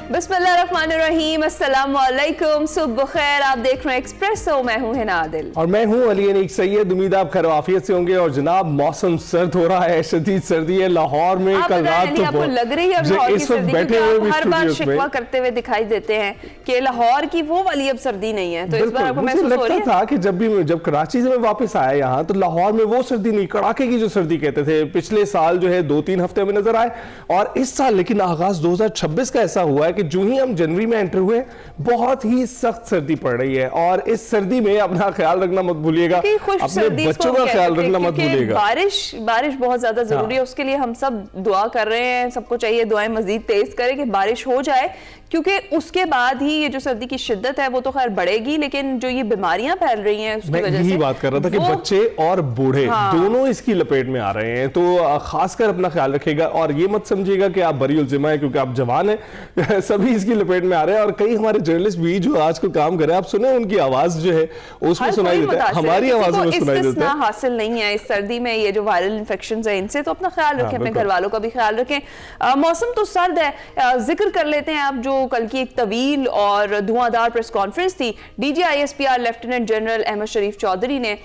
बिस्मिल्लाहिर्रहमानिर्रहीम, अस्सलाम वालेकुम, सुबह खैर। आप देख रहे हैं एक्सप्रेसो, मैं हूं हिना आदिल और मैं हूं अली अनीक सैयद। उम्मीद आप खैर आफियत से होंगे। और जनाब मौसम सर्द हो रहा है, शदीद सर्दी है लाहौर में। कल रात तो आपको लग रही है लाहौर की सर्दी, क्योंकि आप हर बार शिकवा करते हुए दिखाई देते हैं कि लाहौर की वो वाली अब सर्दी नहीं है। तो इस बार आपको महसूस हो रही है? था कि जब कराची से मैं वापस आया यहाँ, तो लाहौर में वो सर्दी नहीं, कड़ाके की जो सर्दी कहते थे पिछले साल जो है 2-3 हफ्ते में नजर आए। और इस साल लेकिन आगाज 2026 का ऐसा हुआ है कि जो ही हम जनवरी में एंटर हुए, बहुत ही सख्त सर्दी पड़ रही है। और इस सर्दी में अपना ख्याल रखना मत भूलिएगा, अपने बच्चों का ख्याल रखना मत भूलिएगा। बारिश बहुत ज्यादा जरूरी है, उसके लिए हम सब दुआ कर रहे हैं। सबको चाहिए दुआएं मजीद तेज करें कि बारिश हो जाए, क्योंकि उसके बाद ही ये जो सर्दी की शिद्दत है वो तो खैर बढ़ेगी, लेकिन जो ये बीमारियां फैल रही हैं उसकी वजह से, यही बात कर रहा था कि बच्चे और बूढ़े दोनों इसकी लपेट में आ रहे हैं। तो खासकर अपना ख्याल रखिएगा और ये मत समझिएगा कि आप बरी उल जिम्मा है क्योंकि आप जवान हैं। सभी इसकी लपेट में आ रहे हैं। और कई हमारे जर्नलिस्ट भी जो आज को काम कर रहे हैं, आप सुने उनकी आवाज जो है उसमें सुनाई देता है, हमारी आवाज में सुनाई देता है। हासिल नहीं है इस सर्दी में ये जो वायरल इन्फेक्शन है इनसे, तो अपना ख्याल रखें, अपने घर वालों का भी ख्याल रखें। मौसम तो सर्द है, जिक्र कर लेते हैं आप जो कल की एक तवील और धुआंधार प्रेस कॉन्फ्रेंस थी। DGISPR लेफ्टिनेंट जनरल अहमद शरीफ चौधरी ने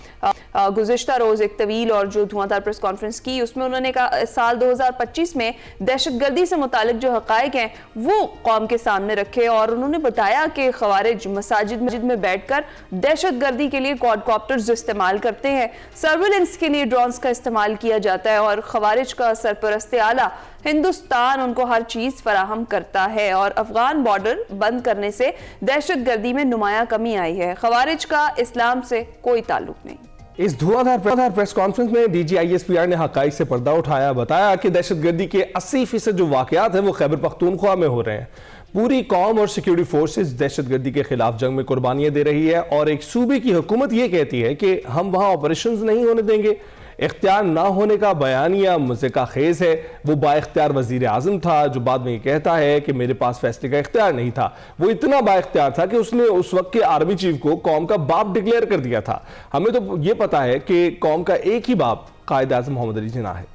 गुज़िश्ता रोज एक तवील और जो धुआंधार प्रेस कॉन्फ्रेंस की, उसमें उन्होंने कहा साल 2025 में दहशतगर्दी से मुतालिक जो हकायक हैं वो कौम के सामने रखे। और उन्होंने बताया कि खवारिज मसाजिद में बैठकर दहशतगर्दी के लिए क्वाडकॉप्टर्स इस्तेमाल करते हैं, सर्विलेंस के लिए ड्रोन्स का इस्तेमाल किया जाता है, और खवारिज का सरपरस्त आला हिंदुस्तान उनको हर चीज फराहम करता है। और अफगान बॉर्डर बंद करने से दहशतगर्दी में नुमाया कमी आई है। खवारिज का इस्लाम से कोई ताल्लुक नहीं। इस धुआंधार प्रेस कॉन्फ्रेंस में DGISPR ने हकाइक से पर्दा उठाया, बताया कि दहशतगर्दी के 80% जो वाकयात हैं वो खैबर पख्तूनख्वा में हो रहे हैं। पूरी कौम और सिक्योरिटी फोर्सेस दहशतगर्दी के खिलाफ जंग में कुर्बानियां दे रही है। और एक सूबे की हुकूमत ये कहती है कि हम वहां ऑपरेशंस नहीं होने देंगे। इख्तियार ना होने का बयानिया मुज़्ज़िका खेज है। वो बाइख्तियार वजीर आज़म था जो बाद में ये कहता है कि मेरे पास फैसले का इख्तियार नहीं था। वो इतना बाइख्तियार था कि उसने उस वक्त के आर्मी चीफ को कौम का बाप डिक्लेयर कर दिया था। हमें तो ये पता है कि कौम का एक ही बाप कायद आज़म मोहम्मद अली जिन्ना है।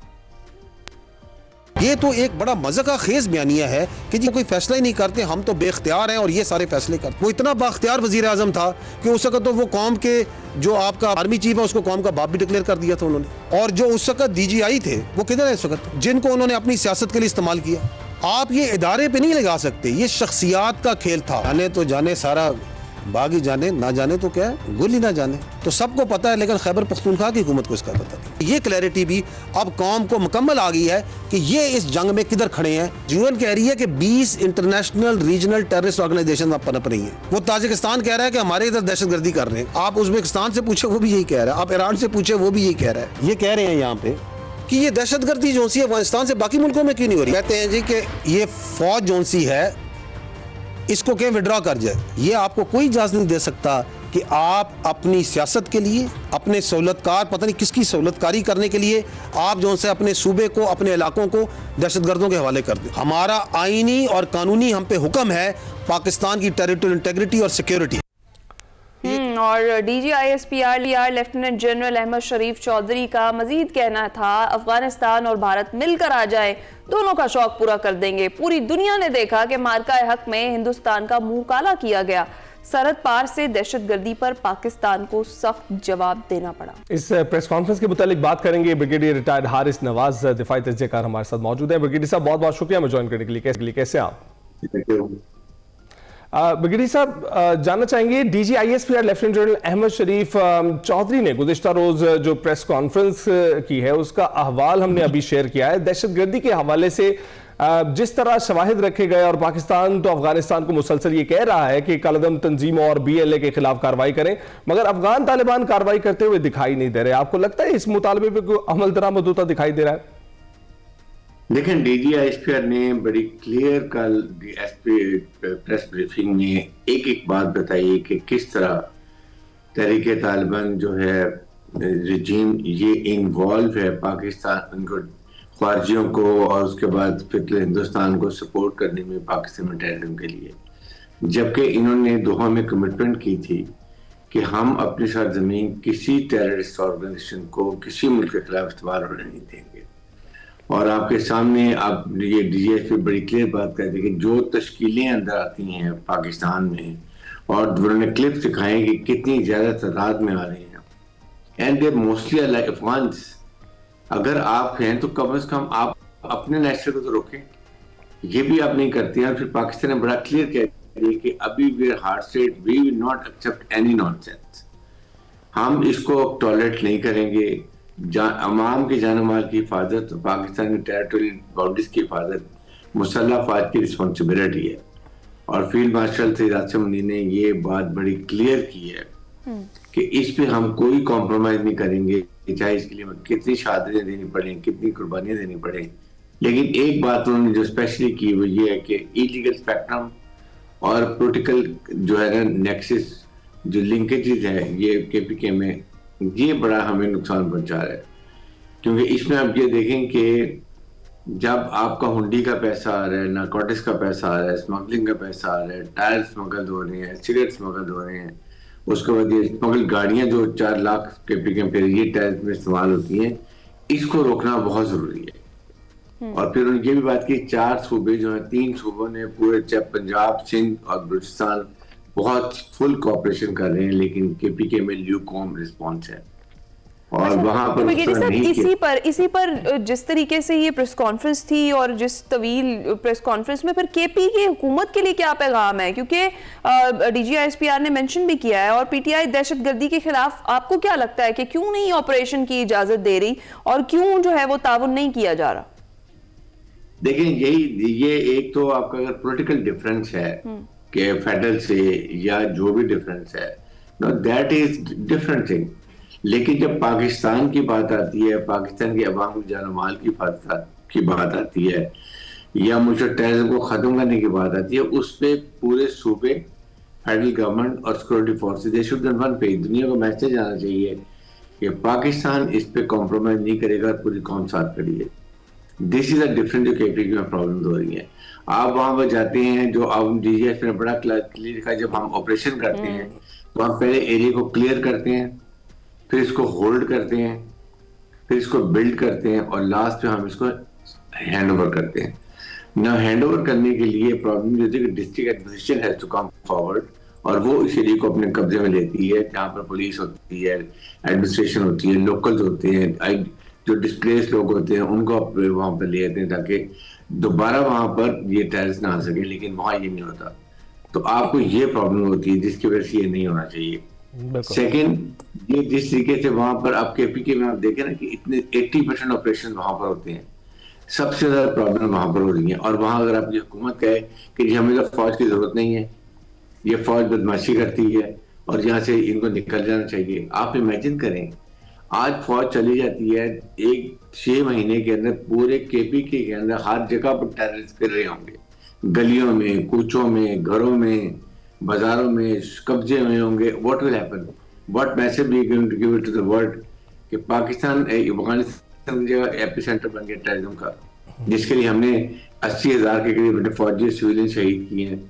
ये तो एक बड़ा मज़ाक़ खेज बयानिया है कि जी कोई फैसला ही नहीं करते, हम तो बेख्तियार हैं और ये सारे फैसले करते। वो इतना बाख्तियार वजीर आज़म था कि उस वक्त तो वो कौम के जो आपका आर्मी चीफ है उसको कौम का बाप भी डिक्लेयर कर दिया था उन्होंने। और जो उस वक्त DGI थे वो किधर है इस वक्त, जिनको उन्होंने अपनी सियासत के लिए इस्तेमाल किया। आप ये इदारे पे नहीं लगा सकते, ये शख्सियात का खेल था। जाने तो जाने सारा बाग ही जाने, ना जाने तो क्या है गुल ही ना जाने। तो सबको पता है, लेकिन खैबर पख्तूनख्वा की हुकूमत को इसका पता नहीं। ये क्लैरिटी भी अब कौम को मुकम्मल आ गई है कि ये इस जंग में किधर खड़े हैं। UN कह रही है कि 20 इंटरनेशनल रीजनल टेररिस्ट ऑर्गेनाइजेशन अब पनप रही हैं। वो ताजिकिस्तान कह रहा है कि हमारे इधर दहशतगर्दी कर रहे हैं। आप उज्बेकिस्तान से पूछे वो भी यही कह रहा है, आप ईरान से पूछे वो भी यही कह रहा है। ये कह रहे हैं यहाँ पे कि ये दहशतगर्दी जो सी अफगानिस्तान से बाकी मुल्कों में क्यों नहीं हो रही। कहते हैं जी कि ये फौज जो सी है इसको कहीं विड्रॉ कर जाए। ये आपको कोई इजाज़त नहीं दे सकता कि आप अपनी सियासत के लिए, अपने सहूलतकार, पता नहीं किसकी सहूलतकारी करने के लिए आप जो से अपने सूबे को, अपने इलाकों को दहशतगर्दों के हवाले कर दें। हमारा आईनी और कानूनी हम पे हुक्म है पाकिस्तान की टेरिटोरियल इंटेग्रिटी और सिक्योरिटी। और DGISPR लेफ्टिनेंट जनरल अहमद शरीफ चौधरी का मजीद कहना था, अफगानिस्तान और भारत मिलकर आ जाए, दोनों का शौक पूरा कर देंगे। पूरी दुनिया ने देखा कि मार्का हक में हिंदुस्तान का मुंह काला किया गया। सरहद पार से दहशतगर्दी पर पाकिस्तान को सख्त जवाब देना पड़ा। इस प्रेस कॉन्फ्रेंस के मुतालिक बात करेंगे। ब्रिगेडियर रिटायर्ड हारिस नवाज दिफाई तजज़ियाकार हमारे साथ मौजूद है। ब्रिगेडियर साहब बहुत बहुत शुक्रिया हमें ज्वाइन करने के लिए। कैसे आप? ब्रिगेडियर साहब जानना चाहेंगे, DGISPR लेफ्टिनेंट जनरल अहमद शरीफ चौधरी ने गुज़िश्ता रोज जो प्रेस कॉन्फ्रेंस की है उसका अहवाल हमने अभी शेयर किया है। दहशतगर्दी के हवाले से जिस तरह शवाहिद रखे गए, और पाकिस्तान तो अफगानिस्तान को मुसलसल ये कह रहा है कि कालदम तंजीम और BLA के खिलाफ कार्रवाई करें, मगर अफगान तालिबान कार्रवाई करते हुए दिखाई नहीं दे रहे। आपको लगता है इस मुतालबे पर कोई अमल दरामद होता दिखाई दे रहा है? देखें, DGISPR ने बड़ी क्लियर कल प्रेस ब्रीफिंग में एक एक बात बताई कि किस तरह तहरीक तालिबान जो है रिजीम ये इन्वॉल्व है पाकिस्तान उनको ख्वारजियों को और उसके बाद फिर हिंदुस्तान को सपोर्ट करने में पाकिस्तान में टेररिज्म के लिए, जबकि इन्होंने दोहा में कमिटमेंट की थी कि हम अपनी सरजमीन किसी टेररिस्ट ऑर्गेनाइजेशन को किसी मुल्क के खिलाफ इस्तेमाल होने नहीं देंगे। और आपके सामने आप ये डीजीएसपी बड़ी क्लियर बात करते हैं कि जो तश्कीलें अंदर आती हैं पाकिस्तान में, और उन्होंने क्लिप्स दिखाए कि कितनी ज्यादा तादाद में आ रही हैं, and they mostly are like Afghans. अगर आप हैं तो कम से कम आप अपने नेशनल को तो रोकें, ये भी आप नहीं करते हैं। और फिर पाकिस्तान ने बड़ा क्लियर कह दिया कि अभी we are hard state, we will not accept any nonsense. हम इसको टॉलरेट नहीं करेंगे। अवाम की जान माल की हिफाजत, पाकिस्तान की टेरिटोरियल बाउंड्रीज की हिफाजत मुसल्लह अफवाज की रिस्पॉन्सिबिलिटी है। और फील्ड मार्शल सईद आसिम मुनीर ने ये बात बड़ी क्लियर की है कि इस पे हम कोई कॉम्प्रोमाइज नहीं करेंगे, चाहे इसके लिए कितनी शहादतें देनी पड़े, कितनी कुर्बानियां देनी पड़े। लेकिन एक बात उन्होंने जो स्पेशली की वो ये है कि इलीगल स्पेक्ट्रम और पोलिटिकल जो है ना नेक्सस, जो लिंकेजेस है ये केपीके में, ये बड़ा हमें नुकसान पहुंचा रहा है। क्योंकि इसमें आप ये देखें कि जब आपका हुंडी का पैसा आ रहा है, नारकोटिक्स का पैसा आ रहा है, स्मगलिंग का पैसा आ रहा है, टायर स्मगल हो रहे हैं, सिगरेट स्मगल हो रहे हैं, उसके बाद ये स्मगल गाड़ियां जो 4 लाख केपीके पे ये टायर में इस्तेमाल होती हैं, इसको रोकना बहुत जरूरी है। और फिर उन्होंने ये भी बात की 4 सूबे जो हैं, 3 सूबों ने पूरे पंजाब, सिंध और बलूचिस्तान बहुत फुल कोऑपरेशन कर रहे हैं, लेकिन केपीके में ल्यूकॉम रिस्पॉन्स है। और वहां पर इसी पर जिस तरीके से ये प्रेस कॉन्फ्रेंस थी और जिस तवील प्रेस कॉन्फ्रेंस में फिर केपी की हुकूमत के लिए क्या पैगाम है, क्योंकि डीजीआईएसपीआर ने मेंशन भी किया है और पीटीआई दहशतगर्दी के खिलाफ आपको क्या लगता है कि क्यों नहीं ऑपरेशन की इजाजत दे रही और क्यों जो है वो ताउन नहीं किया जा रहा? देखिए ये एक तो आपका अगर पॉलिटिकल डिफरेंस है कि फेडरल से या जो भी डिफरेंस है, know that is different thing. लेकिन जब पाकिस्तान की बात आती है, पाकिस्तान की अवाम की जान माल की बात आती है, या मुझे टेररिज्म को खत्म करने की बात आती है, उस पे पूरे सूबे, फेडरल गवर्नमेंट और security forces they should be on one page. दुनिया को मैसेज आना चाहिए कि पाकिस्तान इस पे कॉम्प्रोमाइज नहीं करेगा, पूरी कौम साथ खड़ी है। दिस इज अ डिफरेंट जो केपी में प्रॉब्लम हो रही है। आप वहां पर जाते हैं, जो अब डीजीएस ने बड़ा क्लियर लिखा, जब हम ऑपरेशन करते हैं तो हम पहले एरिया को क्लियर करते हैं, फिर इसको होल्ड करते हैं, फिर इसको बिल्ड करते हैं और लास्ट में हम इसको हैंड ओवर करते हैं ना। हैंड ओवर करने के लिए प्रॉब्लम ये होती है कि district administration has to come forward और वो इस एरिया को अपने कब्जे में लेती है, जहाँ पर पुलिस होती है, एडमिनिस्ट्रेशन होती है, लोकल्स होते हैं, जो डिस्प्लेस लोग होते हैं, उनको वहां पर ले आते हैं ताकि दोबारा वहां पर ये टेररिस्ट ना आ सके। लेकिन वहां ये नहीं होता, तो आपको ये प्रॉब्लम होती है जिसकी वजह से ये नहीं होना चाहिए। सेकेंड, ये जिस तरीके से वहां पर आप केपीके में आप देखें ना कि इतने 80% ऑपरेशन वहां पर होते हैं, सबसे ज्यादा प्रॉब्लम वहां पर हो रही है। और वहां अगर आपकी हुकूमत कहे कि जी हमें तो फौज की जरूरत नहीं है, ये फौज बदमाशी करती है और यहाँ से इनको निकल जाना चाहिए, आप इमेजिन करें आज फौज चली जाती है, 6 महीने के अंदर पूरे केपीके के अंदर हर जगह पर टेररिस्ट फिर रहे होंगे, गलियों में, कूचों में, घरों में, बाजारों में, कब्जे में होंगे। What will happen, what message we going to give it to the world कि पाकिस्तान अफगानिस्तान की जगह एपिसेंटर बन गया टेररिज्म का, जिसके लिए हमने 80,000 के करीब फौजी सिविलियन शहीद किए हैं,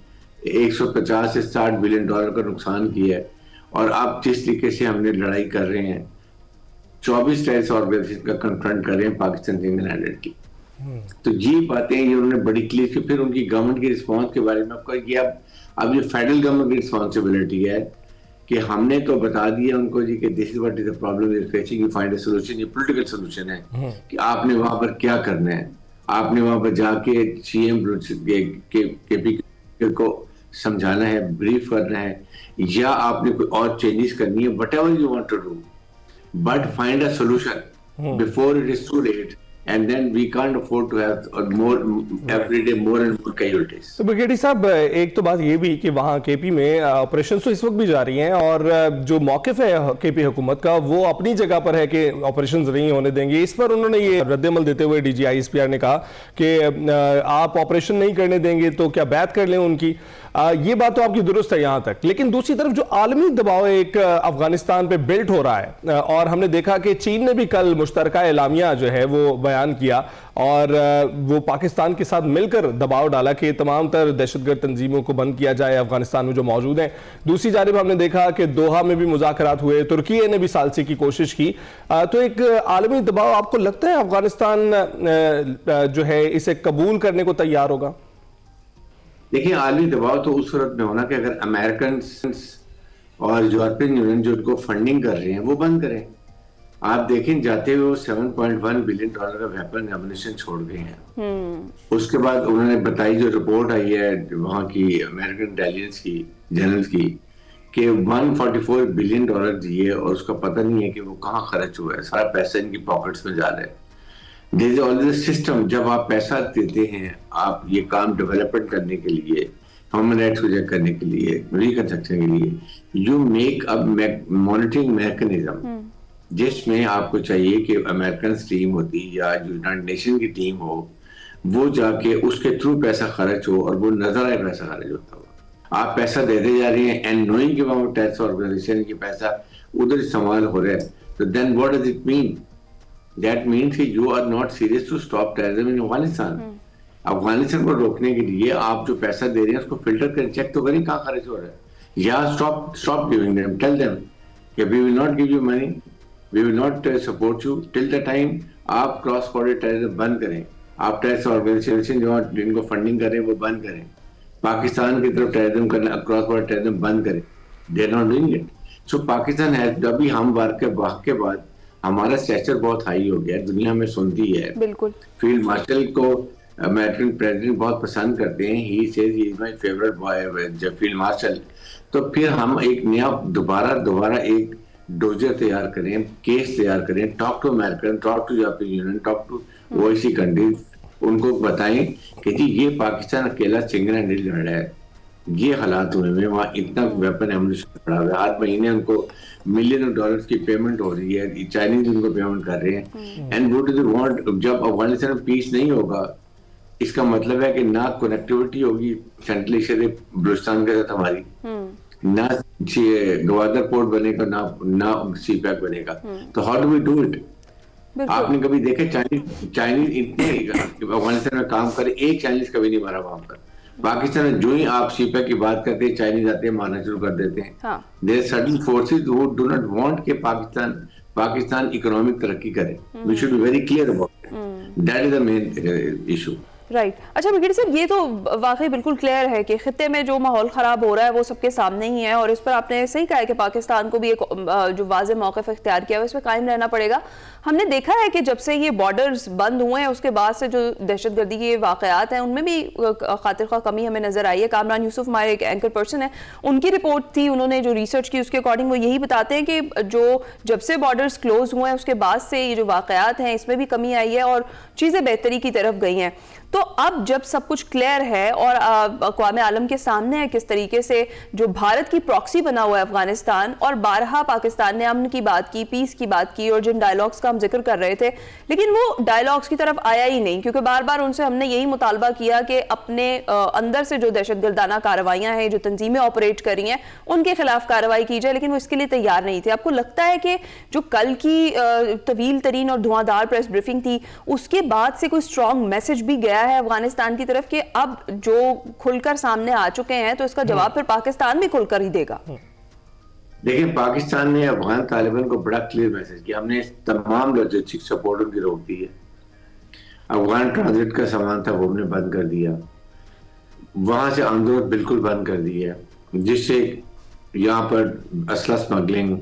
150 से 60 बिलियन डॉलर का नुकसान किया है। और अब जिस तरीके से हमने लड़ाई कर रहे हैं, 24 टेररिस्ट ऑर्गेनाइजेशन का कन्फ्रंट कर रहे हैं पाकिस्तान सिंगल हैंडेडली। तो ये बातें ये उन्होंने बड़ी क्लियर की। फिर उनकी गवर्नमेंट की रिस्पांस के बारे में आपको ये अब ये फेडरल गवर्नमेंट की रिस्पॉन्सिबिलिटी है कि हमने तो बता दिया उनको जी कि this is what is the problem is facing, you find a solution. ये पॉलिटिकल सॉल्यूशन है कि आपने वहां पर क्या करना है, आपने वहां पर जाके सीएम केपी को समझाना है, ब्रीफ करना है, या आपने कोई और चेंजेस करनी है, whatever you want to do, but find a solution before it is too late, and then we can't afford to have more every day more and more casualties. तो ब्रिगेडियर साहब, एक तो बात ये भी कि वहाँ केपी में ऑपरेशन तो इस वक्त भी जारी हैं और जो मौक़िफ़ है केपी हुकूमत का वो अपनी जगह पर है कि ऑपरेशन नहीं होने देंगे। इस पर उन्होंने ये रद्दमल देते हुए डीजीआईएसपीआर ने कहा कि आप ऑपरेशन नहीं करने देंगे तो क्या बैत कर लें उनकी। ये बात तो आपकी दुरुस्त है यहां तक, लेकिन दूसरी तरफ जो आलमी दबाव एक अफगानिस्तान पे बिल्ट हो रहा है, और हमने देखा कि चीन ने भी कल मुश्तरका एलामिया जो है वो बयान किया और वो पाकिस्तान के साथ मिलकर दबाव डाला कि तमाम तर दहशतगर्द तंजीमों को बंद किया जाए अफगानिस्तान में जो मौजूद हैं। दूसरी जानिब हमने देखा कि दोहा में भी मुज़ाकरात हुए, तुर्की ने भी सालसी की कोशिश की। तो एक आलमी दबाव आपको लगता है अफगानिस्तान जो है इसे कबूल करने को तैयार होगा? देखिए, आलमी दबाव तो उस सूरत में होना कि अगर अमेरिकन और यूरोपियन यूनियन जो उनको फंडिंग कर रहे हैं वो बंद करें। आप देखें, जाते हुए वो $7.1 बिलियन का वेपन एमुनिशन छोड़ गए हैं। उसके बाद उन्होंने बताई, जो रिपोर्ट आई है वहां की अमेरिकन इंटेलिजेंस की जनरल्स की, कि $144 बिलियन दिए और उसका पता नहीं है कि वो कहाँ खर्च हुआ है। सारा पैसा इनकी पॉकेट्स में जा रहा है। There is always system. जब आप पैसा देते हैं, आप ये काम डेवलपमेंट करने के लिए, ह्यूमन राइट्स को चेक करने के लिए, रिकंस्ट्रक्शन के लिए, you make a monitoring mechanism, जिसमें आपको चाहिए कि अमेरिकन टीम होती या यूनाइटेड नेशन की टीम हो, वो जाके उसके थ्रू पैसा खर्च हो और वो नजर आए पैसा खर्च होता हो। आप पैसा देते जा रहे हैं एंड नोइंग कि वहां टेररिस्ट ऑर्गेनाइजेशन की पैसा उधर इस्तेमाल हो रहा है, तो then what does it mean? That means कि you are not serious to stop terrorism in Afghanistan. Afghanistan को रोकने के लिए आप जो पैसा दे रहे हैं उसको फिल्टर कर चेक तो करें कहाँ खर्च हो रहा है। या stop giving them, tell them कि we will not give you money, we will not support you till the time आप क्रॉस बॉर्डर टेररिज्म बंद करें। आप टेररिस्ट ऑर्गेनाइजेशन जो जिनको फंडिंग करें वो बंद करें। पाकिस्तान की तरफ टेररिज्म करना, क्रॉस बॉर्डर टेररिज्म बंद करें। They are not doing it. So Pakistan है, अभी हम वार के बाद हमारा स्टेचर बहुत हाई हो गया, दुनिया में सुनती है। बिल्कुल। फील्ड मार्शल को अमेरिकन प्रेसिडेंट बहुत पसंद करते हैं, he says he is my favourite boy जब फील्ड मार्शल। तो फिर हम एक नया दोबारा एक डोजर तैयार करें, केस तैयार करें, talk to American, talk to European Union, talk to OIC countries, उनको बताएं कि जी ये पाकिस्तान अकेला सिंगल हैंडेड लड़ रहा है, ये हालात हुए हैं, वहाँ इतना वेपन एमुनिशन पड़ा हुआ है, हर महीने उनको $मिलियन की पेमेंट हो रही है, चाइनीज उनको पेमेंट कर रहे हैं। And what do they want? जब अफगानिस्तान में पीस नहीं होगा, इसका मतलब है कि ना कनेक्टिविटी होगी सेंट्रल एशिया बलूचिस्तान के साथ हमारी, ना गवादर पोर्ट बनेगा, ना सीपैक बनेगा। तो how do we do it? आपने कभी देखे चाइनीज इतने अफगानिस्तान में काम करे, एक चाइनीज कभी नहीं मारा वहां पर। पाकिस्तान में जो ही आप सीपैक की बात करते हैं, चाइनीज आते हैं, मारना शुरू कर देते हैं। There certain forces who do not want कि पाकिस्तान इकोनॉमिक तरक्की करे। We should be very clear about it. That is the main issue. Right. अच्छा ब्रिगेडियर साहब, ये तो वाकई बिल्कुल क्लियर है कि खित्ते में जो माहौल ख़राब हो रहा है वो सबके सामने ही है, और इस पर आपने सही कहा है कि पाकिस्तान को भी एक जो वाज़ेह मौक़िफ़ इख्तियार किया है उस पर कायम रहना पड़ेगा। हमने देखा है कि जब से ये बॉर्डर्स बंद हुए हैं उसके बाद से जो दहशतगर्दी के वाक़यात हैं उनमें भी खातिर ख़्वाह कमी हमें नज़र आई है। कामरान यूसुफ हमारे एक एंकर पर्सन है, उनकी रिपोर्ट थी, उन्होंने जो रिसर्च की उसके अकॉर्डिंग वो यही बताते हैं कि जो जब से बॉर्डर्स क्लोज हुए हैं उसके बाद से ये जो वाक़यात हैं इसमें भी कमी आई है और चीज़ें बेहतरी की तरफ गई हैं। तो अब जब सब कुछ क्लियर है और अक़वाम आलम के सामने है किस तरीके से जो भारत की प्रॉक्सी बना हुआ है अफगानिस्तान, और बारहा पाकिस्तान ने अमन की बात की, पीस की बात की और जिन डायलॉग्स का हम जिक्र कर रहे थे, लेकिन वो डायलॉग्स की तरफ आया ही नहीं, क्योंकि बार बार उनसे हमने यही मुतालबा किया कि अपने अंदर से जो दहशतगर्दाना कार्रवाइयाँ हैं, जो तंजीमें ऑपरेट कर रही हैं, उनके खिलाफ कार्रवाई की जाए, लेकिन वो इसके लिए तैयार नहीं थे। आपको लगता है कि जो कल की तवील तरीन और धुआंधार प्रेस ब्रीफिंग थी उसके बाद से कोई स्ट्रॉन्ग मैसेज भी गया है अफगानिस्तान की तरफ कि अब जो खुलकर सामने आ चुके हैं तो इसका जवाब फिर पाकिस्तान भी खुलकर ही देगा? देखिए, पाकिस्तान ने अफगान तालिबान को बड़ा क्लियर मैसेज किया, हमने तमाम लॉजिस्टिक सपोर्ट उनकी रोक दी है। अफगान ट्रांजिट का सामान था वो हमने बंद कर दिया, वहां से आमदोरफ्त बिल्कुल बंद कर दी है, जिससे यहाँ पर असला स्मगलिंग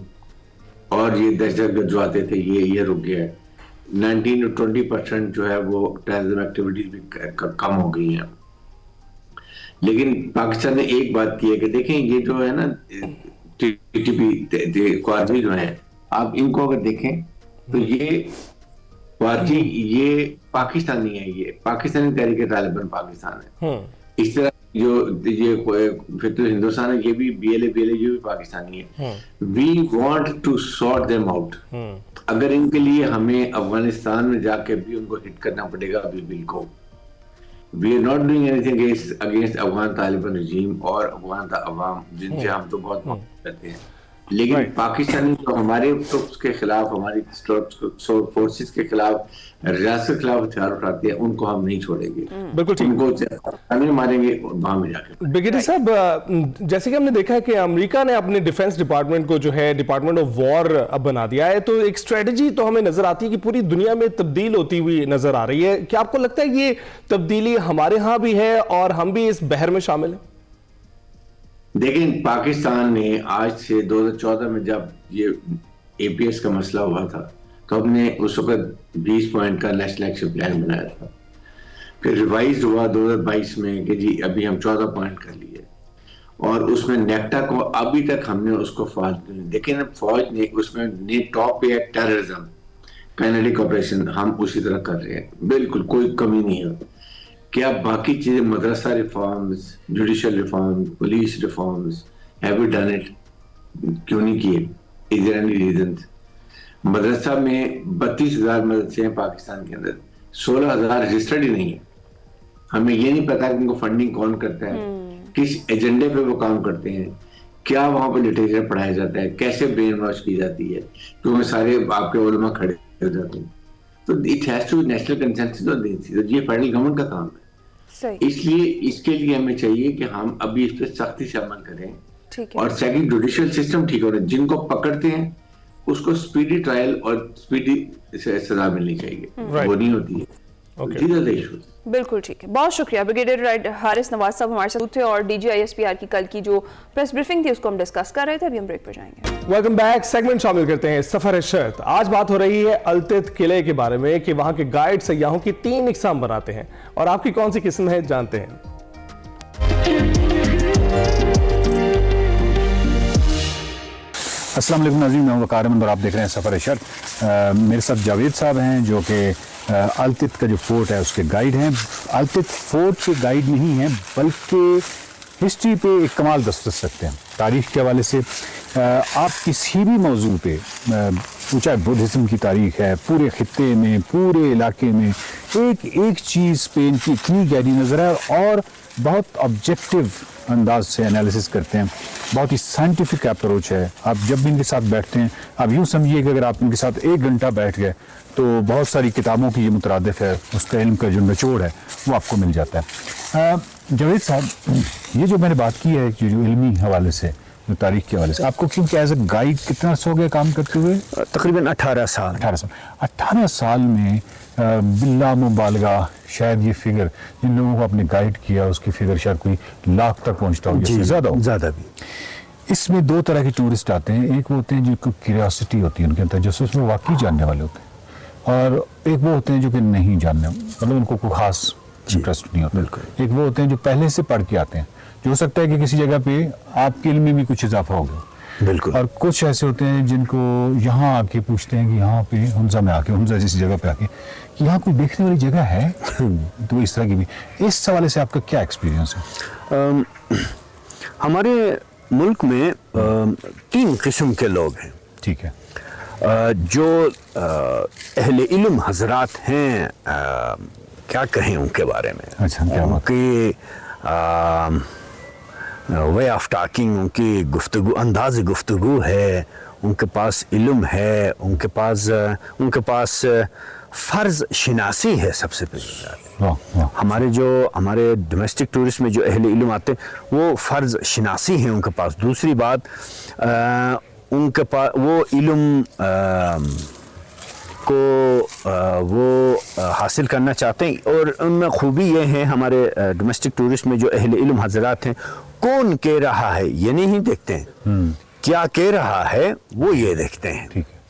और ये दहशतगर्द जो आते थे ये रुक गया है। 19 to 20% जो है वो टेररिज्म एक्टिविटीज भी कम हो गई हैं। लेकिन पाकिस्तान ने एक बात की है कि देखें, ये जो है ना टीटीपी क्वारजी जो है, आप इनको अगर देखें तो ये क्वारजी ये पाकिस्तानी है, ये पाकिस्तानी तहरीक तालिबान पाकिस्तान है। इस तरह जो ये फिर तो हिंदुस्तान है, ये भी बीएलए ये भी पाकिस्तानी है। We want to sort them out. अगर इनके लिए हमें अफगानिस्तान में जाके भी उनको हिट करना पड़ेगा, अभी बिल को we are not doing anything against Afghan Taliban regime और अफगान अवाम, जिनसे हम तो बहुत मोहब्बत करते हैं, लेकिन पाकिस्तानी जो हमारे ट्रुप्स के खिलाफ, हमारी फोर्सेस के खिलाफ, रियासत के खिलाफ हथियार उठाते हैं, उनको हम नहीं छोड़ेंगे। बिल्कुल ठीक। उनको हमें मारेंगे वहां में जाकर। ब्रिगेडियर साहब, जैसे कि हमने देखा है कि अमेरिका ने अपने डिफेंस डिपार्टमेंट को जो है डिपार्टमेंट ऑफ वॉर अब बना दिया है, तो एक स्ट्रेटजी तो हमें नजर आती है कि पूरी दुनिया में तब्दील होती हुई नजर आ रही है। क्या आपको लगता है ये तब्दीली हमारे यहाँ भी है और हम भी इस बहर में शामिल हैं? लेकिन पाकिस्तान ने आज से 2014 में जब ये एपीएस का मसला हुआ था, तो हमने उस वक्त 20 पॉइंट का नेशनल एक्शन प्लान बनाया था। फिर रिवाइज हुआ 2022 में कि जी अभी हम 14 पॉइंट कर लिए, और उसमें नेक्टा को अभी तक हमने उसको फौज नहीं, लेकिन फौज ने उसमें ने टॉप पे है टेररिज्म, काइनेटिक ऑपरेशन, हम उसी तरह कर रहे हैं, बिल्कुल कोई कमी नहीं है। क्या बाकी चीजें, मदरसा reforms, judicial reform, police reforms, have we done it? क्यों नहीं किए? Is there any reason? मदरसा में 32,000 मदरसे हैं पाकिस्तान के अंदर, 16,000 रजिस्टर्ड ही नहीं है। हमें ये नहीं पता कि उनको फंडिंग कौन करता है, किस एजेंडे पे वो काम करते हैं, क्या वहां पर लिटरेचर पढ़ाया जाता है, कैसे ब्रेन वॉश की जाती है, क्योंकि सारे आपके उलमा खड़े हो जाते हैं। तो it has to national consensus on this, तो ये फेडरल गवर्नमेंट का काम है। इसलिए इसके लिए हमें चाहिए कि हम अभी इस पर सख्ती से अमल करें, ठीक है। और सेकंड जुडिशियल सिस्टम ठीक हो रहा है, जिनको पकड़ते हैं उसको स्पीडी ट्रायल और स्पीडी सजा मिलनी चाहिए, वो नहीं होती है। बिल्कुल ठीक है, बहुत शुक्रिया। ब्रिगेडियर हारिस नवाज साहब हमारे साथ थे और DGISPR की कल की जो प्रेस ब्रीफिंग थी उसको हम डिस्कस कर रहे थे। अभी हम ब्रेक पर जाएंगे। Welcome back. सेगमेंट शामिल करते हैं सफर शर्त। आज बात हो रही है अलतित किले के बारे में कि वहां के गाइड सयाहों की 3 इकसाम बनाते हैं और आपकी कौन सी किस्म है जानते हैं। अस्सलाम वालेकुम नाज़रीन, मैं वकार अहमद और आप देख रहे हैं सफ़र शर्त। मेरे साथ जावेद साहब हैं जो कि अलतित का जो फोर्ट है उसके गाइड हैं। अलतित फोर्ट के गाइड नहीं हैं बल्कि हिस्ट्री पे एक कमाल दस्तरस रखते हैं। तारीख़ के हवाले से आप किसी भी मौजू पे, चाहे बुद्धिज़्म की तारीख़ है, पूरे ख़ित्ते में, पूरे इलाके में एक एक चीज़ पे इनकी इतनी गहरी नज़र है और बहुत ऑब्जेक्टिव अंदाज से एनालिसिस करते हैं। बहुत ही साइंटिफिक अप्रोच है। आप जब भी इनके साथ बैठते हैं, आप यूँ समझिए कि अगर आप इनके साथ 1 घंटा बैठ गए तो बहुत सारी किताबों की ये मुतरादिफ है, उसका इल्म का जो निचोड़ है वो आपको मिल जाता है। जावेद साहब, ये जो मैंने बात की है जो इल्मी हवाले से, जो तारीख के हवाले से, आपको क्योंकि एज ए गाइड कितना अर्सा हो गया काम करते हुए? तकरीबन 18 साल। 18 साल में बिल्ला मुबालगा शायद ये फिगर जिन लोगों को आपने गाइड किया उसकी फिगर शायद कोई लाख तक पहुंचता हो, ज़्यादा भी। इसमें 2 तरह के टूरिस्ट आते हैं। एक वो होते हैं जिनको क्यूरियोसिटी होती है उनके अंदर, जो उसमें वाकई जानने वाले होते हैं, और एक वो होते हैं जो कि नहीं जानने, मतलब उनको कोई खास इंटरेस्ट नहीं होता। बिल्कुल। एक वो होते हैं जो पहले से पढ़ के आते हैं, जो हो सकता है कि किसी जगह पे आपके इल्म में भी कुछ इजाफा हो गया। बिल्कुल। और कुछ ऐसे होते हैं जिनको यहाँ आके पूछते हैं कि यहाँ पे हमजा में आके, हमजा जैसी जगह पे आके कि यहाँ कोई देखने वाली जगह है। तो इस तरह की भी, इस हवाले से आपका क्या एक्सपीरियंस है? हमारे मुल्क में 3 किस्म के लोग हैं। ठीक है। जो अहले इल्म हजरात हैं, क्या कहें उनके बारे में। अच्छा, क्या बात? उनकी वे ऑफ टॉकिंग, उनकी गुफ्तगू, अंदाज गुफ्तगू है, उनके पास इल्म है, उनके पास फ़र्ज़ शिनासी है। सबसे पहले हमारे डोमेस्टिक टूरिस्ट में जो अहले इल्म आते हैं वो फ़र्ज़ शिनासी हैं उनके पास। दूसरी बात, उनके पास वो इल्म को वो हासिल करना चाहते हैं, और उनमें खूबी ये है हमारे डोमेस्टिक टूरिस्ट में जो अहले इल्म हजरात हैं, कौन कह रहा है ये नहीं देखते हैं, क्या कह रहा है वो ये देखते हैं। ठीक है।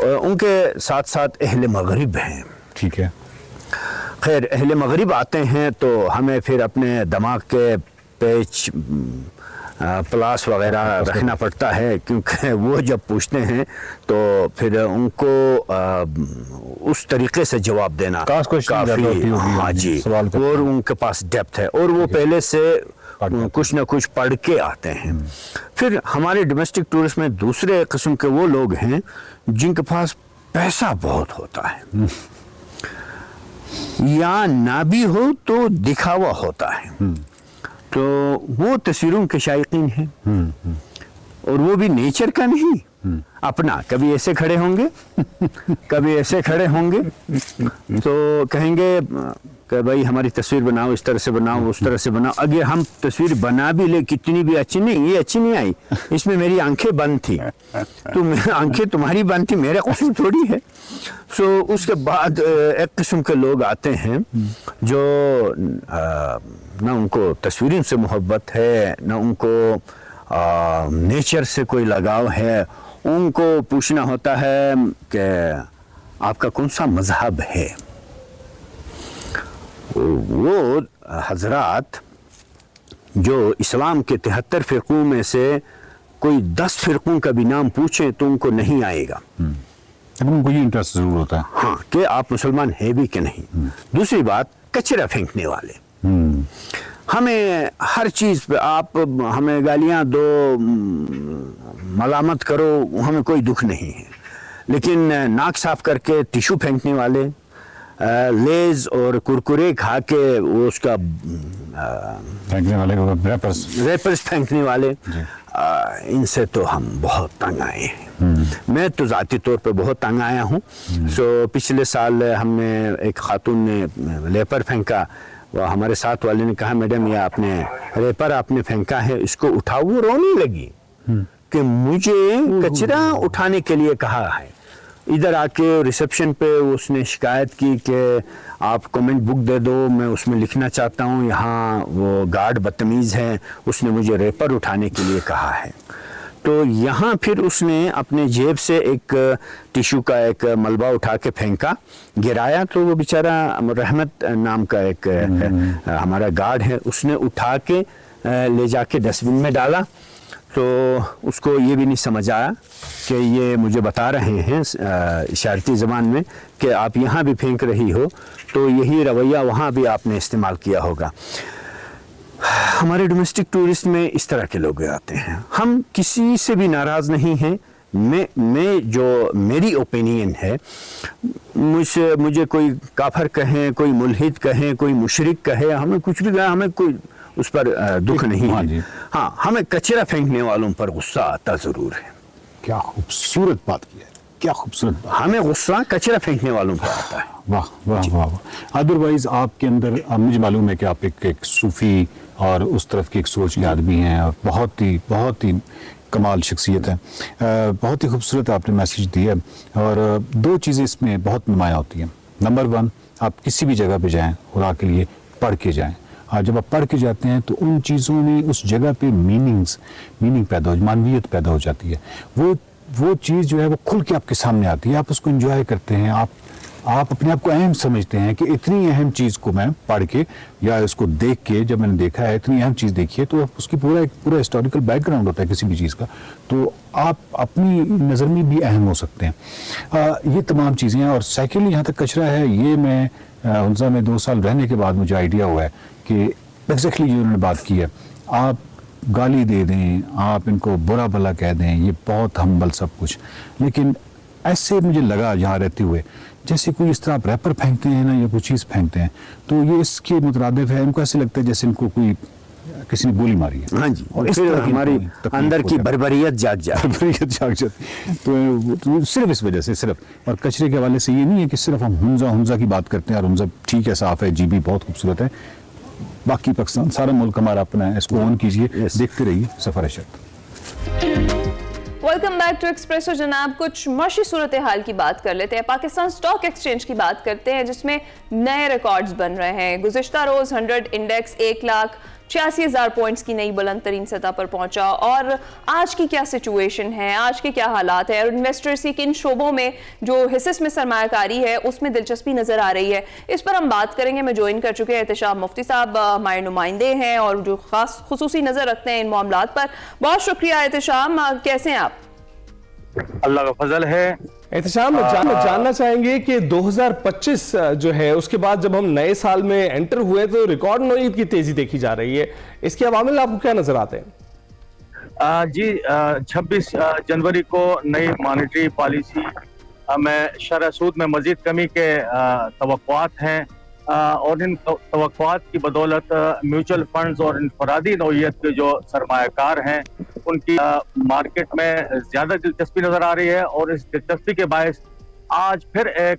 और उनके साथ साथ अहले मगरिब हैं। ठीक है। खैर, अहले मगरिब आते हैं तो हमें फिर अपने दिमाग के पेच प्लास वगैरह रखना पड़ता है, क्योंकि वो जब पूछते हैं तो फिर उनको उस तरीके से जवाब देना काफ़ी, हाँ जी, और उनके पास डेप्थ है, और वो पहले से कुछ ना कुछ पढ़ के आते हैं। फिर हमारे डोमेस्टिक टूरिस्ट में दूसरे किस्म के वो लोग हैं जिनके पास पैसा बहुत होता है। या ना भी हो तो दिखावा होता है। तो वो तस्वीरों के शायकीन हैं, और वो भी नेचर का नहीं, अपना। कभी ऐसे खड़े होंगे कभी ऐसे खड़े होंगे, तो कहेंगे कि भाई हमारी तस्वीर बनाओ, इस तरह से बनाओ, उस तरह से बनाओ। अगर हम तस्वीर बना भी ले, कितनी भी अच्छी, नहीं ये अच्छी नहीं आई, इसमें मेरी आंखें बंद थी, तो आंखें तुम्हारी बंद थी, मेरा कसूर थोड़ी है। सो उसके बाद एक किस्म के लोग आते हैं जो ना उनको तस्वीरों से मोहब्बत है, ना उनको नेचर से कोई लगाव है। उनको पूछना होता है कि आपका कौन सा मजहब है। वो हजरात जो इस्लाम के 73 फ़िरक़ों में से कोई 10 फ़िरक़ों का भी नाम पूछें तो उनको नहीं आएगा, लेकिन उनको ये इंटरेस्ट जरूर होता है, हाँ, कि आप मुसलमान है भी कि नहीं। दूसरी बात, कचरा फेंकने वाले। हमें हर चीज़ पे आप हमें गालियाँ दो, मलामत करो, हमें कोई दुख नहीं है, लेकिन नाक साफ करके टिशू फेंकने वाले, लेज और कुरकुरे खा के वो उसका फेंकने वाले, रैपर्स फेंकने वाले, इनसे तो हम बहुत तंग आए हैं। मैं तो ज़ाती तौर पे बहुत तंग आया हूँ। सो पिछले साल हमने एक खातून ने रैपर फेंका, वो हमारे साथ वाले ने कहा मैडम ये आपने रैपर आपने फेंका है, इसको उठाओ। वो रोने लगी कि मुझे कचरा उठाने के लिए कहा है। इधर आके रिसेप्शन पे उसने शिकायत की कि आप कमेंट बुक दे दो, मैं उसमें लिखना चाहता हूँ, यहाँ वो गार्ड बदतमीज़ है, उसने मुझे रैपर उठाने के लिए कहा है। तो यहाँ फिर उसने अपने जेब से एक टिश्यू का एक मलबा उठा के फेंका, गिराया, तो वो बेचारा रहमत नाम का एक हमारा गार्ड है, उसने उठा के ले जाके डस्टबिन में डाला। तो उसको ये भी नहीं समझ आया कि ये मुझे बता रहे हैं इशारती ज़बान में कि आप यहाँ भी फेंक रही हो, तो यही रवैया वहाँ भी आपने इस्तेमाल किया होगा। हमारे डोमेस्टिक टूरिस्ट में इस तरह के लोग आते हैं। हम किसी से भी नाराज़ नहीं हैं। मैं जो मेरी ओपिनियन है, मुझे कोई काफर कहें, कोई मुल्हिद कहें, कोई मुशरिक कहे, हमें कुछ भी कहे, हमें कोई उस पर दुख नहीं है। हाँ, हमें कचरा फेंकने वालों पर गुस्सा आता ज़रूर है। क्या खूबसूरत बात की है, क्या खूबसूरत बात। हमें गुस्सा कचरा फेंकने वालों पर आता है। वाह वाह वाह वाह। अदरवाइज आपके अंदर मुझे मालूम है कि आप एक सूफ़ी और उस तरफ की एक सोच के आदमी हैं, और बहुत ही कमाल शख्सियत है। बहुत ही खूबसूरत आपने मैसेज दिया, और दो चीज़ें इसमें बहुत नुमायाँ होती हैं। नंबर 1, आप किसी भी जगह पे जाएं खुदा के लिए पढ़ के जाएं, और जब आप पढ़ के जाते हैं तो उन चीज़ों में उस जगह पे मीनिंग पैदा हो, मानवियत पैदा हो जाती है। वो चीज़ जो है वो खुल के आपके सामने आती है, आप उसको एंजॉय करते हैं, आप अपने आप को अहम समझते हैं कि इतनी अहम चीज़ को मैं पढ़ के या इसको देख के, जब मैंने देखा है इतनी अहम चीज़ देखी है, तो उसकी पूरा हिस्टोरिकल बैकग्राउंड होता है किसी भी चीज़ का, तो आप अपनी नज़र में भी अहम हो सकते हैं। ये तमाम चीज़ें हैं। और सेकेंडली यहाँ तक कचरा है, ये मैं हुंजा में 2 साल रहने के बाद मुझे आइडिया हुआ है कि एग्जैक्टली जो उन्होंने बात की है, आप गाली दे दें, आप इनको बुरा भला कह दें, ये बहुत हम्बल सब कुछ, लेकिन ऐसे मुझे लगा यहाँ रहते हुए जैसे कोई इस तरह आप रैपर फेंकते हैं ना, या कोई चीज़ फेंकते हैं, तो ये इसके मुतरादिफ है। इनको ऐसे लगता है जैसे इनको कोई किसी ने गोली मारी है। हाँ जी, और इस फिर तरह हमारी अंदर की बर्बरियत जाग जाती। तो सिर्फ इस वजह से, सिर्फ। और कचरे के हवाले से ये नहीं है कि सिर्फ हम हुंजा की बात करते हैं, और हुंजा ठीक है, साफ़ है, जीबी बहुत खूबसूरत है, बाकी पाकिस्तान सारा मुल्क हमारा अपना है, इसको ऑन कीजिए, देखते रहिए सफर शर्त। वेलकम बैक टू एक्सप्रेसो जनाब। कुछ मशी सूरत हाल की बात कर लेते हैं। पाकिस्तान स्टॉक एक्सचेंज की बात करते हैं, जिसमें नए रिकॉर्ड्स बन रहे हैं। गुज़िश्ता रोज 100 इंडेक्स 1,86,000 पॉइंट्स की नई बुलंद तरीन सतह पर पहुंचा। और आज की क्या सिचुएशन है, आज के क्या हालात है, और इन्वेस्टर्स की किन शोबों में जो हिस्सेस में सरमायाकारी है उसमें दिलचस्पी नजर आ रही है, इस पर हम बात करेंगे। मैं ज्वाइन कर चुके हैं एहतिशाम मुफ्ती साहब, हमारे नुमाइंदे हैं और जो खास खुसूसी नजर रखते हैं इन मामलात पर। बहुत शुक्रिया एहतिशाम, कैसे हैं आप? अल्लाह का फजल है। एहतिशाम, जानना चाहेंगे कि 2025 जो है उसके बाद जब हम नए साल में एंटर हुए तो रिकॉर्ड नोईद की तेजी देखी जा रही है, इसके अवामिल आपको क्या नजर आते हैं? जी, 26 जनवरी को नई मॉनेटरी पॉलिसी में शरह सूद में मजीद कमी के तवक्कुआत हैं। और इन तवक्कुआत की बदौलत म्यूचुअल फंड्स और इनफरादी नौइयत के जो सरमायाकार हैं उनकी मार्केट में ज़्यादा दिलचस्पी नज़र आ रही है। और इस दिलचस्पी के बायस आज फिर एक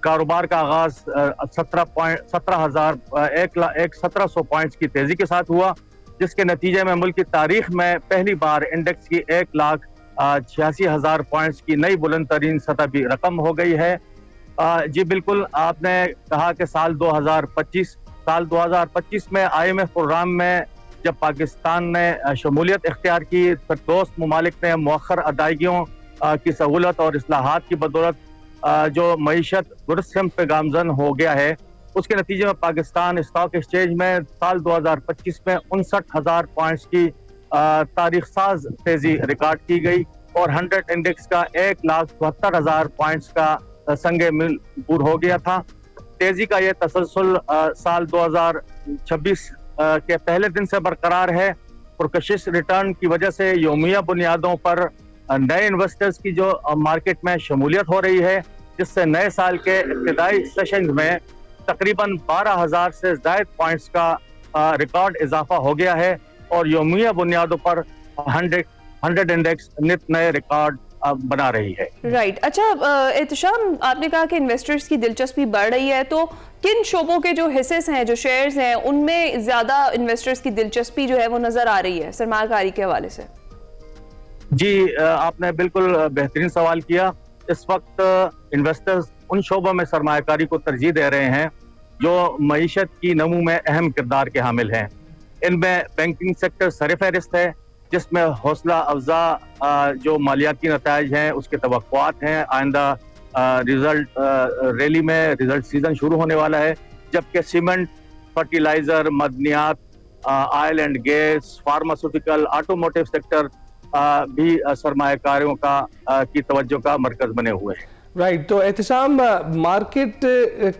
कारोबार का आगाज 1700 पॉइंट्स की तेजी के साथ हुआ, जिसके नतीजे में मुल्क की तारीख में पहली बार इंडेक्स की 1,86,000 पॉइंट्स की नई बुलंद तरीन सतह भी रकम हो गई है। जी बिल्कुल, आपने कहा कि साल 2025 में IMF प्रोग्राम में जब पाकिस्तान ने शमूलियत इख्तियार की, फिर दोस्त ममालिक ने मौखर अदायगियों की सहूलत और इस्लाहात की बदौलत जो मईशत दुरुस्त सिमत पे गामजन हो गया है, उसके नतीजे में पाकिस्तान स्टॉक एक्सचेंज में साल 2025 में 59,000 पॉइंट्स की तारीख साज तेजी रिकॉर्ड की गई और 100 इंडेक्स का 1,72,000 पॉइंट्स का संगे मिल पूर हो गया था। तेजी का यह तसलसल साल 2026 के पहले दिन से बरकरार है। पुरकशिश रिटर्न की वजह से यौमिया बुनियादों पर नए इन्वेस्टर्स की जो मार्केट में शमूलियत हो रही है, जिससे नए साल के इब्तिदाई सेशन में तकरीबन 12,000 से ज़ायद पॉइंट्स का रिकॉर्ड इजाफा हो गया है और यौमिया बुनियादों पर 100 इंडेक्स नित नए रिकॉर्ड बना रही है। राइट। अच्छा एहतशाम, आपने कहा कि इन्वेस्टर्स की दिलचस्पी बढ़ रही है, तो किन शोबों के जो हिस्सेस हैं, जो शेयर्स हैं, उनमें ज्यादा इन्वेस्टर्स की दिलचस्पी जो है वो नजर आ रही है सरमायाकारी के हवाले से? जी आपने बिल्कुल बेहतरीन सवाल किया। इस वक्त इन्वेस्टर्स उन शोबों में सरमायाकारी को तरजीह दे रहे हैं जो मईशत की नमू में अहम किरदार के हामिल हैं। इनमें बैंकिंग सेक्टर सरफहरिस्त है, जिसमें हौसला अफजा जो मालियाती नताइज हैं उसके तवक्कुआत हैं। आइंदा रिजल्ट रैली में रिजल्ट सीजन शुरू होने वाला है, जबकि सीमेंट, फर्टिलाइजर, मदनियात, oil and gas, pharmaceutical, automotive sector भी सरमायाकारियों की तवज्जो का मरकज बने हुए हैं। राइट। तो एहतशाम, मार्केट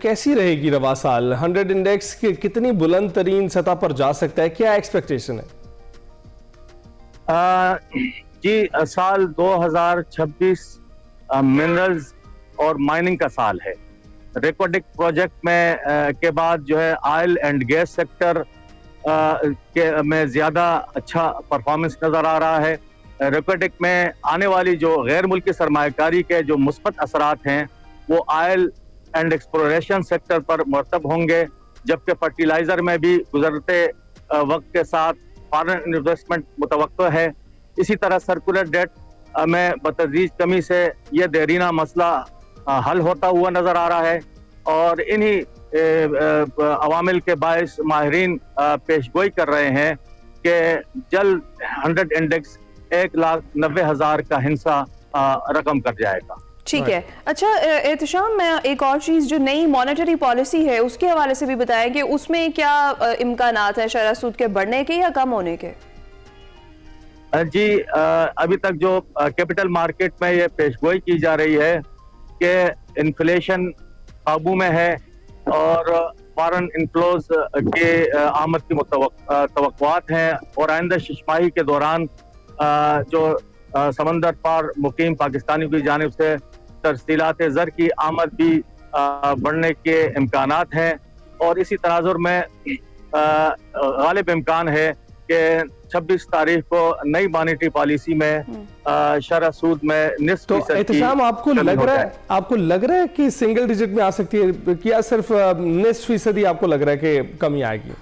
कैसी रहेगी रवा साल? 100 इंडेक्स कितनी बुलंद तरीन सतह पर जा सकता है, क्या एक्सपेक्टेशन है? जी साल 2026 मिनरल्स और माइनिंग का साल है। रेकोडिक प्रोजेक्ट में के बाद जो है ऑयल एंड गैस सेक्टर में ज़्यादा अच्छा परफॉर्मेंस नज़र आ रहा है। रेकोडिक में आने वाली जो गैर मुल्की सरमायाकारी के जो मुस्बत असरात हैं वो ऑयल एंड एक्सप्लोरेशन सेक्टर पर मरतब होंगे, जबकि फर्टिलाइजर में भी गुजरते वक्त के साथ फॉरेन इन्वेस्टमेंट मुतवक्को है। इसी तरह सर्कुलर डेट में बतदरीज कमी से यह देरीना मसला हल होता हुआ नजर आ रहा है और इन्हीं अवामिल के बायस माहिरीन पेशगोई कर रहे हैं कि जल्द 100 इंडेक्स 1,90,000 का हिस्सा रकम कर जाएगा। ठीक है। अच्छा एहतशाम, मैं एक और चीज़, जो नई मॉनेटरी पॉलिसी है उसके हवाले से भी बताया कि उसमें क्या इम्कानात है शरह सूद के बढ़ने के या कम होने के? जी अभी तक जो कैपिटल मार्केट में ये पेशगोई की जा रही है कि इन्फ्लेशन काबू में है और फॉरेन इनफ्लोज के आमद की तवक्कुआत हैं और आइंदा शिशमाही के दौरान जो समंदर पार मुकीम पाकिस्तानियों की जानिब से तरसीलात ज़र की आमद भी बढ़ने के इम्कानात हैं और इसी तनाजुर में गालिब इम्कान है कि 26 तारीख को नई मॉनेटरी पॉलिसी में शरह सूद में निस्फ तो एहतशाम, आपको लग रहा है कि सिंगल डिजिट में आ सकती है, क्या सिर्फ निस्फ फीसदी आपको लग रहा है कि कमी आएगी?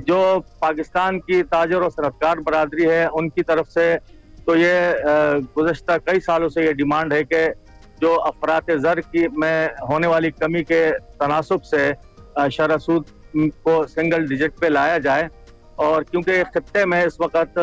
जो पाकिस्तान की ताजर और सनअतकार बरादरी है उनकी तरफ से तो ये गुज़श्ता कई सालों से ये डिमांड है कि जो अफरात ज़र की में होने वाली कमी के तनासुब से शरह सूद को सिंगल डिजिट पे लाया जाए और क्योंकि खित्ते में इस वक्त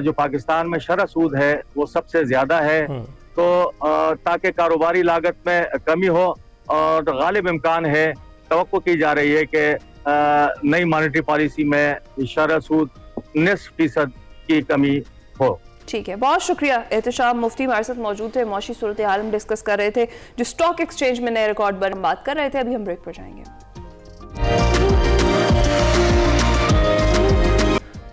जो पाकिस्तान में शरह सूद है वो सबसे ज़्यादा है, तो ताकि कारोबारी लागत में कमी हो और गालिब इम्कान है, तवक्को की जा रही है कि नई मॉनेटरी पॉलिसी में शरह सूद 90% की कमी हो। ठीक है, बहुत शुक्रिया एहतशाम मुफ्ती हमारे साथ मौजूद थे। मौशी सूरत हाल हम डिस्कस कर रहे थे, जो स्टॉक एक्सचेंज में नए रिकॉर्ड पर हम बात कर रहे थे। अभी हम ब्रेक पर जाएंगे।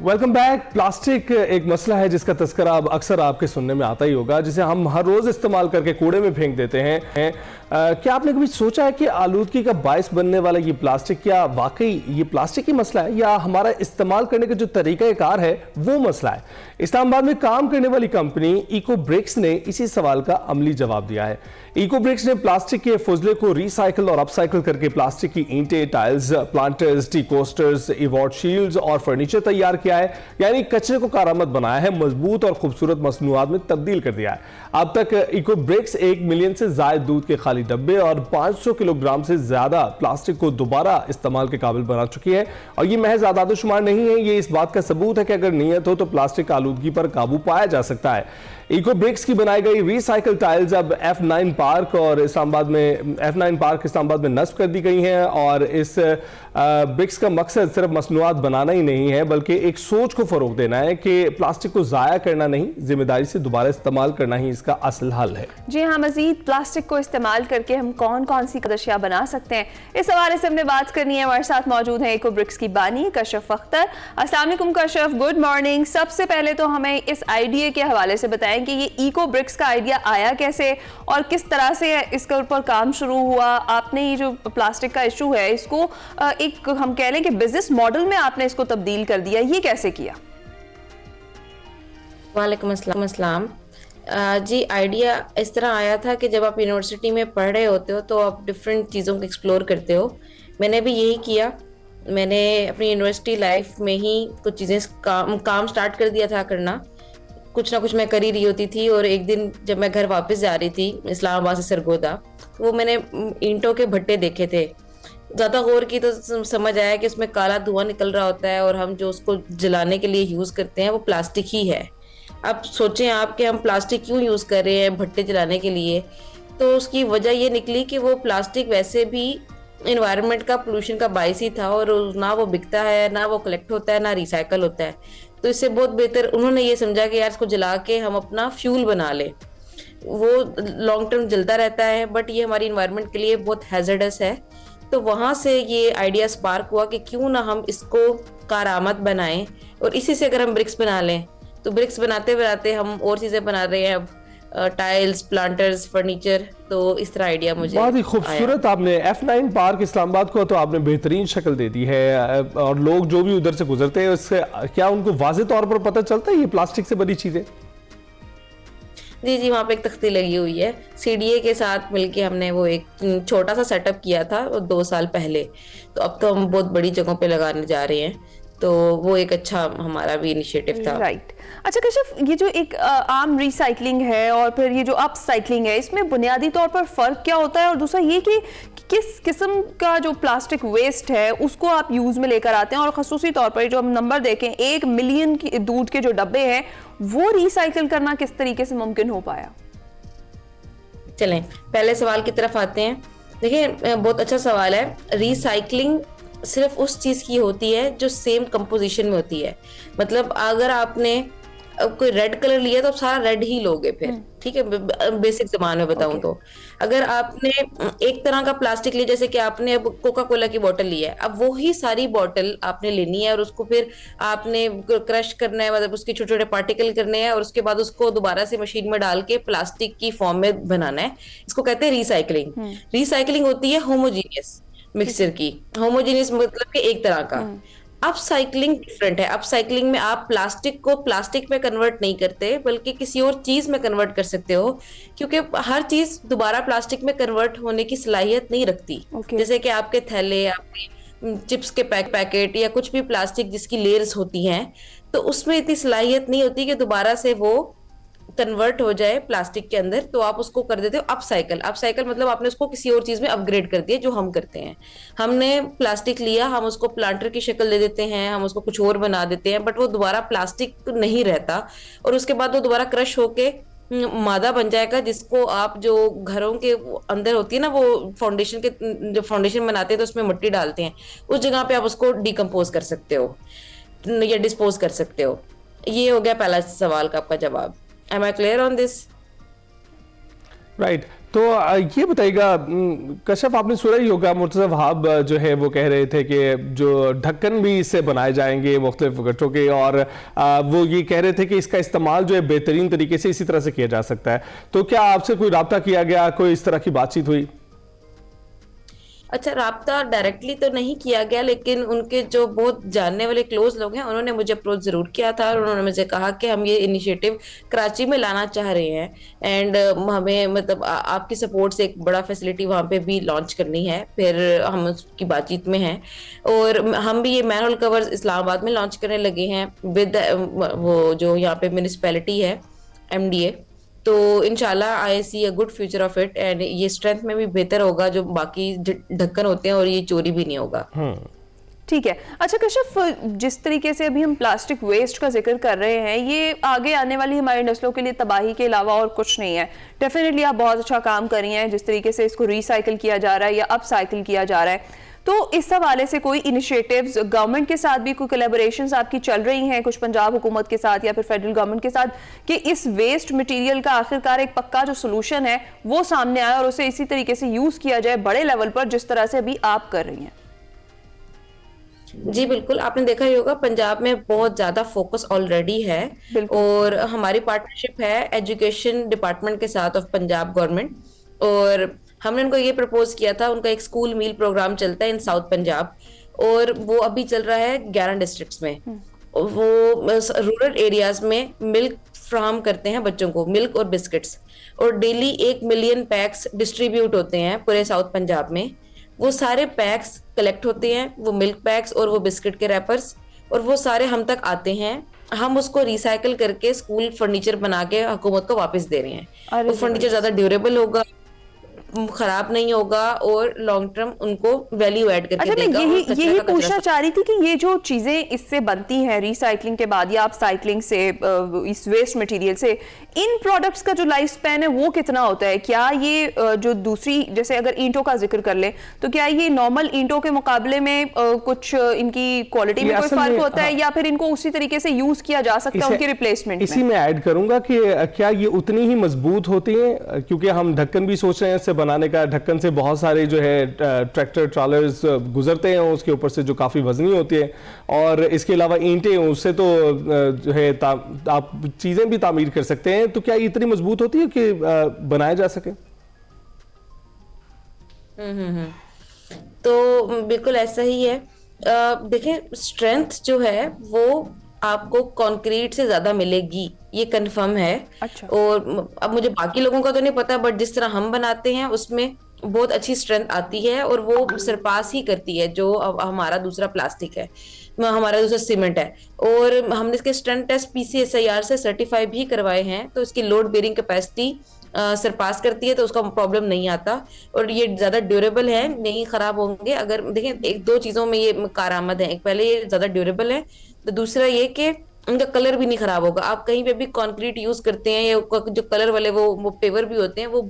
Welcome back. प्लास्टिक एक मसला है जिसका तस्करा अब अक्सर आपके सुनने में आता ही होगा, जिसे हम हर रोज इस्तेमाल करके कूड़े में फेंक देते हैं। क्या आपने कभी सोचा है कि आलूदगी का बायस बनने वाला ये प्लास्टिक क्या वाकई ये प्लास्टिक ही मसला है या हमारा इस्तेमाल करने का जो तरीकाकार है वो मसला है? इस्लामाबाद में काम करने वाली कंपनी इको ब्रिक्स ने इसी सवाल का अमली जवाब दिया है। इको ब्रिक्स ने प्लास्टिक के फुजले को रिसाइकिल और अपसाइकिल करके प्लास्टिक की ईंटें, tiles, planters, tea coasters, award shields और फर्नीचर तैयार किया है, यानी कचरे को कारआमद बनाया है, मजबूत और खूबसूरत मसनूआत में तब्दील कर दिया है। अब तक इको ब्रिक्स 1 मिलियन से ज्यादा दूध के खाली डब्बे और 500 किलोग्राम से ज्यादा प्लास्टिक को दोबारा इस्तेमाल के काबिल बना चुकी है। और ये महज आदादोशुमार नहीं है, ये इस बात का सबूत है कि अगर नीयत हो तो प्लास्टिक आलूदगी पर काबू पाया जा सकता है। इको ब्रिक्स की बनाई गई रिसाइकल टाइल्स अब F9 पार्क और इस्लामाबाद में F9 पार्क इस्लामाबाद में नस्ब कर दी गई हैं और इस ब्रिक्स का मकसद सिर्फ मसनूआत बनाना ही नहीं है बल्कि एक सोच को फरोग देना है कि प्लास्टिक को ज़ाया करना नहीं, जिम्मेदारी से दोबारा इस्तेमाल करना ही इसका असल हल है। जी हाँ, मजीद प्लास्टिक को इस्तेमाल करके हम कौन कौन सी अशिया बना सकते हैं, इस हवाले से हमने बात करनी है। हमारे साथ मौजूद है इको ब्रिक्स की बानी कशफ अख्तर। अस्सलाम वालेकुम कशफ, गुड मॉर्निंग। सबसे पहले तो हमें इस आइडिया के हवाले से बताएं कि ये इको ब्रिक्स का आइडिया आया कैसे और किस तरह से इसके ऊपर काम शुरू हुआ। आपने ये जो प्लास्टिक का इशू है इसको एक हम कह लें कि बिजनेस मॉडल में आपने इसको तब्दील कर दिया, ये कैसे किया? वालेकुम अस्सलाम। जी, आइडिया इस तरह आया था कि जब आप यूनिवर्सिटी में पढ़ रहे होते हो तो आप डिफरेंट चीज़ों को एक्सप्लोर करते हो। मैंने भी यही किया। मैंने अपनी यूनिवर्सिटी लाइफ में ही कुछ चीज़ें काम स्टार्ट कर दिया था करना। कुछ ना कुछ मैं कर ही रही होती थी और एक दिन जब मैं घर वापस जा रही थी इस्लामाबाद से सरगोदा, तो वो मैंने ईंटों के भट्टे देखे थे। ज़्यादा गौर की तो समझ आया कि उसमें काला धुआं निकल रहा होता है और हम जो उसको जलाने के लिए यूज़ करते हैं वो प्लास्टिक ही है। अब सोचें आप कि हम प्लास्टिक क्यों यूज़ कर रहे हैं भट्टे जलाने के लिए, तो उसकी वजह ये निकली कि वो प्लास्टिक वैसे भी इन्वायरमेंट का पोल्यूशन का बायस ही था और ना वो बिकता है, ना वो कलेक्ट होता है, ना रिसाइकल होता है। तो इससे बहुत बेहतर उन्होंने ये समझा कि यार इसको जला के हम अपना फ्यूल बना लें। वो लॉन्ग टर्म जलता रहता है बट ये हमारी इन्वायरमेंट के लिए बहुत हैजर्डस है। तो वहाँ से ये आइडिया स्पार्क हुआ कि क्यों ना हम इसको कारआमद बनाएं और इसी से अगर हम ब्रिक्स बना लें, तो ब्रिक्स बनाते बनाते हम और चीज़ें बना रहे हैं अब, टाइल्स, प्लांटर्स, फर्नीचर। तो इस तरह आइडिया मुझे बहुत ही खूबसूरत। आपने F9 पार्क इस्लामाबाद को तो आपने बेहतरीन शक्ल दे दी है और लोग जो भी उधर से गुजरते हैं उससे क्या उनको वाज़े तौर पर पता चलता है ये प्लास्टिक से बनी चीज़ें? जी जी, वहाँ पे एक तख्ती लगी हुई है। CDA के साथ मिलके हमने वो एक छोटा सा सेटअप किया था 2 साल पहले, तो अब तो हम बहुत बड़ी जगहों पे लगाने जा रहे हैं। तो वो एक अच्छा हमारा भी इनिशिएटिव था। राइट। अच्छा कशिफ, ये जो एक आम रिसाइकलिंग है और फिर ये जो अपसाइकलिंग है, इसमें बुनियादी तौर पर फ़र्क क्या होता है? और दूसरा ये कि किस किस्म का जो प्लास्टिक वेस्ट है उसको आप यूज़ में लेकर आते हैं और ख़ुसूसी तौर पर जो हम नंबर देखें 1 मिलियन की दूध के जो डब्बे हैं वो रिसाइकिल करना किस तरीके से मुमकिन हो पाया? चलें पहले सवाल की तरफ आते हैं। देखिए, बहुत अच्छा सवाल है। रिसाइकलिंग सिर्फ उस चीज की होती है जो सेम कंपोजिशन में होती है। मतलब अगर आपने कोई रेड कलर लिया तो आप सारा रेड ही लोगे फिर, ठीक है, बेसिक ज़बान में बताऊं तो। अगर आपने एक तरह का प्लास्टिक लिया, जैसे कि आपने अब कोका कोला की बोतल ली है, अब वो ही सारी बोतल आपने लेनी है और उसको फिर आपने क्रश करना है, मतलब उसके छोटे छोटे पार्टिकल करने हैं और उसके बाद उसको दोबारा से मशीन में डाल के प्लास्टिक की फॉर्म में बनाना है। इसको कहते हैं रिसाइकलिंग। रिसाइकलिंग होती है होमोजीनियस मिक्सचर की। होमोजीनियस मतलब कि एक तरह का। अपसाइक्लिंग डिफरेंट है। अपसाइक्लिंग में आप प्लास्टिक को प्लास्टिक में कन्वर्ट नहीं करते बल्कि किसी और चीज में कन्वर्ट कर सकते हो, क्योंकि हर चीज दोबारा प्लास्टिक में कन्वर्ट होने की सलाहियत नहीं रखती। जैसे कि आपके थैले, आपके चिप्स के पैकेट या कुछ भी प्लास्टिक जिसकी लेयर्स होती हैं, तो उसमें इतनी सलाहियत नहीं होती कि दोबारा से वो कन्वर्ट हो जाए प्लास्टिक के अंदर। तो आप उसको कर देते हो अपसाइकल। अपसाइकल मतलब आपने उसको किसी और चीज में अपग्रेड कर दिया, जो हम करते हैं। हमने प्लास्टिक लिया, हम उसको प्लांटर की शक्ल दे देते हैं, हम उसको कुछ और बना देते हैं, बट वो दोबारा प्लास्टिक नहीं रहता और उसके बाद वो दोबारा क्रश होके मादा बन जाएगा, जिसको आप जो घरों के अंदर होती है ना, वो फाउंडेशन के जो फाउंडेशन बनाते हैं तो उसमें मिट्टी डालते हैं, उस जगह पे आप उसको डिकम्पोज कर सकते हो या डिस्पोज कर सकते हो। ये हो गया पहला सवाल का आपका जवाब। Am I clear on this? Right. तो ये बताइएगा कशफ, आपने सुना ही होगा मुर्तज़ा वहाब जो है वो कह रहे थे कि जो ढक्कन भी इससे बनाए जाएंगे मुख्तलिफ गट्ठों के, और वो ये कह रहे थे कि इसका इस्तेमाल जो है बेहतरीन तरीके से इसी तरह से किया जा सकता है। तो क्या आपसे कोई राब्ता किया गया, कोई इस तरह की बातचीत हुई? अच्छा, राब्ता डायरेक्टली तो नहीं किया गया, लेकिन उनके जो बहुत जानने वाले क्लोज लोग हैं उन्होंने मुझे अप्रोच जरूर किया था और उन्होंने मुझे कहा कि हम ये इनिशिएटिव कराची में लाना चाह रहे हैं एंड हमें मतलब आपकी सपोर्ट से एक बड़ा फैसिलिटी वहाँ पे भी लॉन्च करनी है। फिर हम उसकी बातचीत में हैं और हम भी ये मैनुअल कवर्स इस्लामाबाद में लॉन्च करने लगे हैं विद वो जो यहाँ पे म्यूनिसिपैलिटी है MDA। तो इंशाल्लाह I see a good future of it and ये स्ट्रेंथ में भी बेहतर होगा जो बाकी ढक्कन होते हैं और ये चोरी भी नहीं होगा। ठीक है। अच्छा कशफ, जिस तरीके से अभी हम प्लास्टिक वेस्ट का जिक्र कर रहे हैं, ये आगे आने वाली हमारी नस्लों के लिए तबाही के अलावा और कुछ नहीं है। डेफिनेटली आप बहुत अच्छा काम कर रही हैं जिस तरीके से इसको रिसाइकिल किया जा रहा है या अपसाइकिल किया जा रहा है। तो इस हवाले से कोई इनिशिएटिव्स गवर्नमेंट के साथ भी कोई कोलैबोरेशंस आपकी चल रही हैं, कुछ पंजाब हुकूमत के साथ या फिर फेडरल गवर्नमेंट के साथ, कि इस वेस्ट मटेरियल का आखिरकार एक पक्का जो सोल्यूशन है वो सामने आए और उसे इसी तरीके से यूज किया जाए बड़े लेवल पर जिस तरह से अभी आप कर रही हैं? जी बिल्कुल, आपने देखा ही होगा पंजाब में बहुत ज्यादा फोकस ऑलरेडी है और हमारी पार्टनरशिप है एजुकेशन डिपार्टमेंट के साथ ऑफ पंजाब गवर्नमेंट, और हमने उनको ये प्रपोज किया था। उनका एक स्कूल मील प्रोग्राम चलता है इन साउथ पंजाब और वो अभी चल रहा है 11 डिस्ट्रिक्ट्स में। वो रूरल एरियाज में मिल्क फ्राहम करते हैं बच्चों को, मिल्क और बिस्किट्स, और डेली 1 मिलियन पैक्स डिस्ट्रीब्यूट होते हैं पूरे साउथ पंजाब में। वो सारे पैक्स कलेक्ट होते हैं, वो मिल्क पैक्स और वो बिस्किट के रैपर्स, और वो सारे हम तक आते हैं। हम उसको रिसाइकल करके स्कूल फर्नीचर बना के हुकूमत को वापस दे रहे हैं। वो फर्नीचर ज्यादा ड्यूरेबल होगा, खराब नहीं होगा और लॉन्ग टर्म उनको वैल्यू ऐड करके देगा। मैं यही पूछना चाह रही थी कि ये जो चीजें इससे बनती हैं रिसाइकलिंग के बाद या अपसाइकलिंग से, इस वेस्ट मटेरियल से, इन प्रोडक्ट्स का जो लाइफ स्पैन है वो कितना होता है? क्या ये जो दूसरी, जैसे अगर ईंटों का जिक्र कर ले तो क्या ये नॉर्मल ईंटों के मुकाबले में कुछ इनकी क्वालिटी में कोई फर्क होता है या फिर इनको उसी तरीके से यूज किया जा सकता है उनके रिप्लेसमेंट? इसी में ऐड करूंगा कि क्या ये उतनी ही मजबूत होती हैं, क्योंकि हम ढक्कन भी सोच रहे हैं बनाने का। ढक्कन से बहुत सारे जो है ट्रैक्टर ट्रॉलर्स गुजरते हैं उसके ऊपर से जो काफी वजनी होती है, और इसके अलावा ईंटें, उससे तो जो है आप चीजें भी तामीर कर सकते हैं। तो क्या ये इतनी मजबूत होती है कि बनाया जा सके? तो बिल्कुल ऐसा ही है। देखें, स्ट्रेंथ जो है वो आपको कंक्रीट से ज्यादा मिलेगी, ये कंफर्म है। अच्छा। और अब मुझे बाकी लोगों का तो नहीं पता, बट जिस तरह हम बनाते हैं उसमें बहुत अच्छी स्ट्रेंथ आती है और वो सरपास ही करती है जो हमारा दूसरा प्लास्टिक है, हमारा दूसरा सीमेंट है। और हमने इसके स्ट्रेंथ टेस्ट PCSIR से सर्टिफाई भी करवाए हैं, तो इसकी लोड बेयरिंग कैपेसिटी सरपास करती है, तो उसका प्रॉब्लम नहीं आता और ये ज्यादा ड्यूरेबल है, नहीं खराब होंगे। अगर देखें, एक दो चीजों में ये कारआमद है। एक, पहले ये ज्यादा ड्यूरेबल है, तो दूसरा ये कि उनका कलर भी नहीं खराब होगा। आप कहीं पे भी कंक्रीट यूज करते हैं या जो कलर वाले वो पेवर भी होते हैं, वो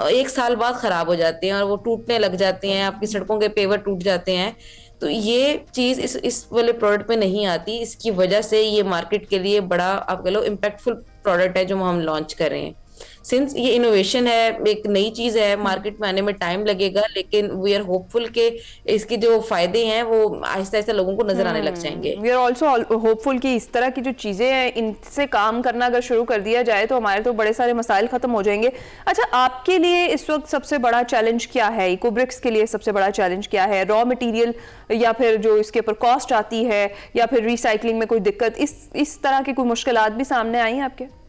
1 साल बाद खराब हो जाते हैं और वो टूटने लग जाते हैं, आपकी सड़कों के पेवर टूट जाते हैं। तो ये चीज इस वाले प्रोडक्ट में नहीं आती। इसकी वजह से ये मार्केट के लिए बड़ा, आप कह लो, इम्पैक्टफुल प्रोडक्ट है जो हम लॉन्च कर रहे हैं। सिंस ये इनोवेशन है, एक नई चीज है, मार्केट में आने में टाइम लगेगा, लेकिन वी आर होपफुल के इसके जो फायदे हैं वो आहिस्ता आहिस्ता लोगों को नजर आने लग जाएंगे। वी आर ऑल्सो होपफुल कि इस तरह की जो चीजें हैं इनसे काम करना अगर शुरू कर दिया जाए तो हमारे तो बड़े सारे मसाइल खत्म हो जाएंगे। अच्छा, आपके लिए इस वक्त सबसे बड़ा चैलेंज क्या है? इकोब्रिक्स के लिए सबसे बड़ा चैलेंज क्या है? रॉ मटेरियल या फिर जो इसके ऊपर कॉस्ट आती है या फिर रिसाइकलिंग में कोई दिक्कत, इस तरह की कोई मुश्किलात भी सामने आई हैं आपके?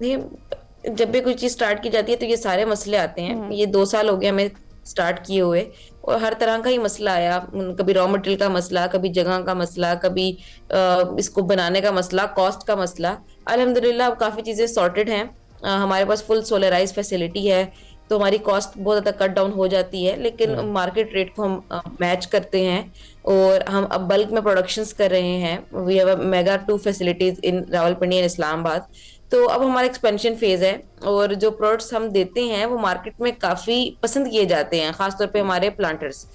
जब भी कोई चीज स्टार्ट की जाती है तो ये सारे मसले आते हैं। ये 2 साल हो गए हमें स्टार्ट किए हुए और हर तरह का ही मसला आया। कभी रॉ मटेरियल का मसला, कभी जगह का मसला, कभी इसको बनाने का मसला, कॉस्ट का मसला। अल्हम्दुलिल्लाह अब काफी चीजें सॉर्टेड हैं। हमारे पास फुल सोलराइज फैसिलिटी है, तो हमारी कॉस्ट बहुत ज्यादा कट डाउन हो जाती है, लेकिन मार्केट रेट को हम मैच करते हैं और हम अब बल्क में प्रोडक्शंस कर रहे हैं। We have a mega 2 facilities in Rawalpindi and Islamabad. तो अब हमारा एक्सपेंशन फेज है और जो प्रोडक्ट्स हम देते हैं वो मार्केट में काफी पसंद किए जाते हैं, खासतौर पे हमारे प्लांटर्स।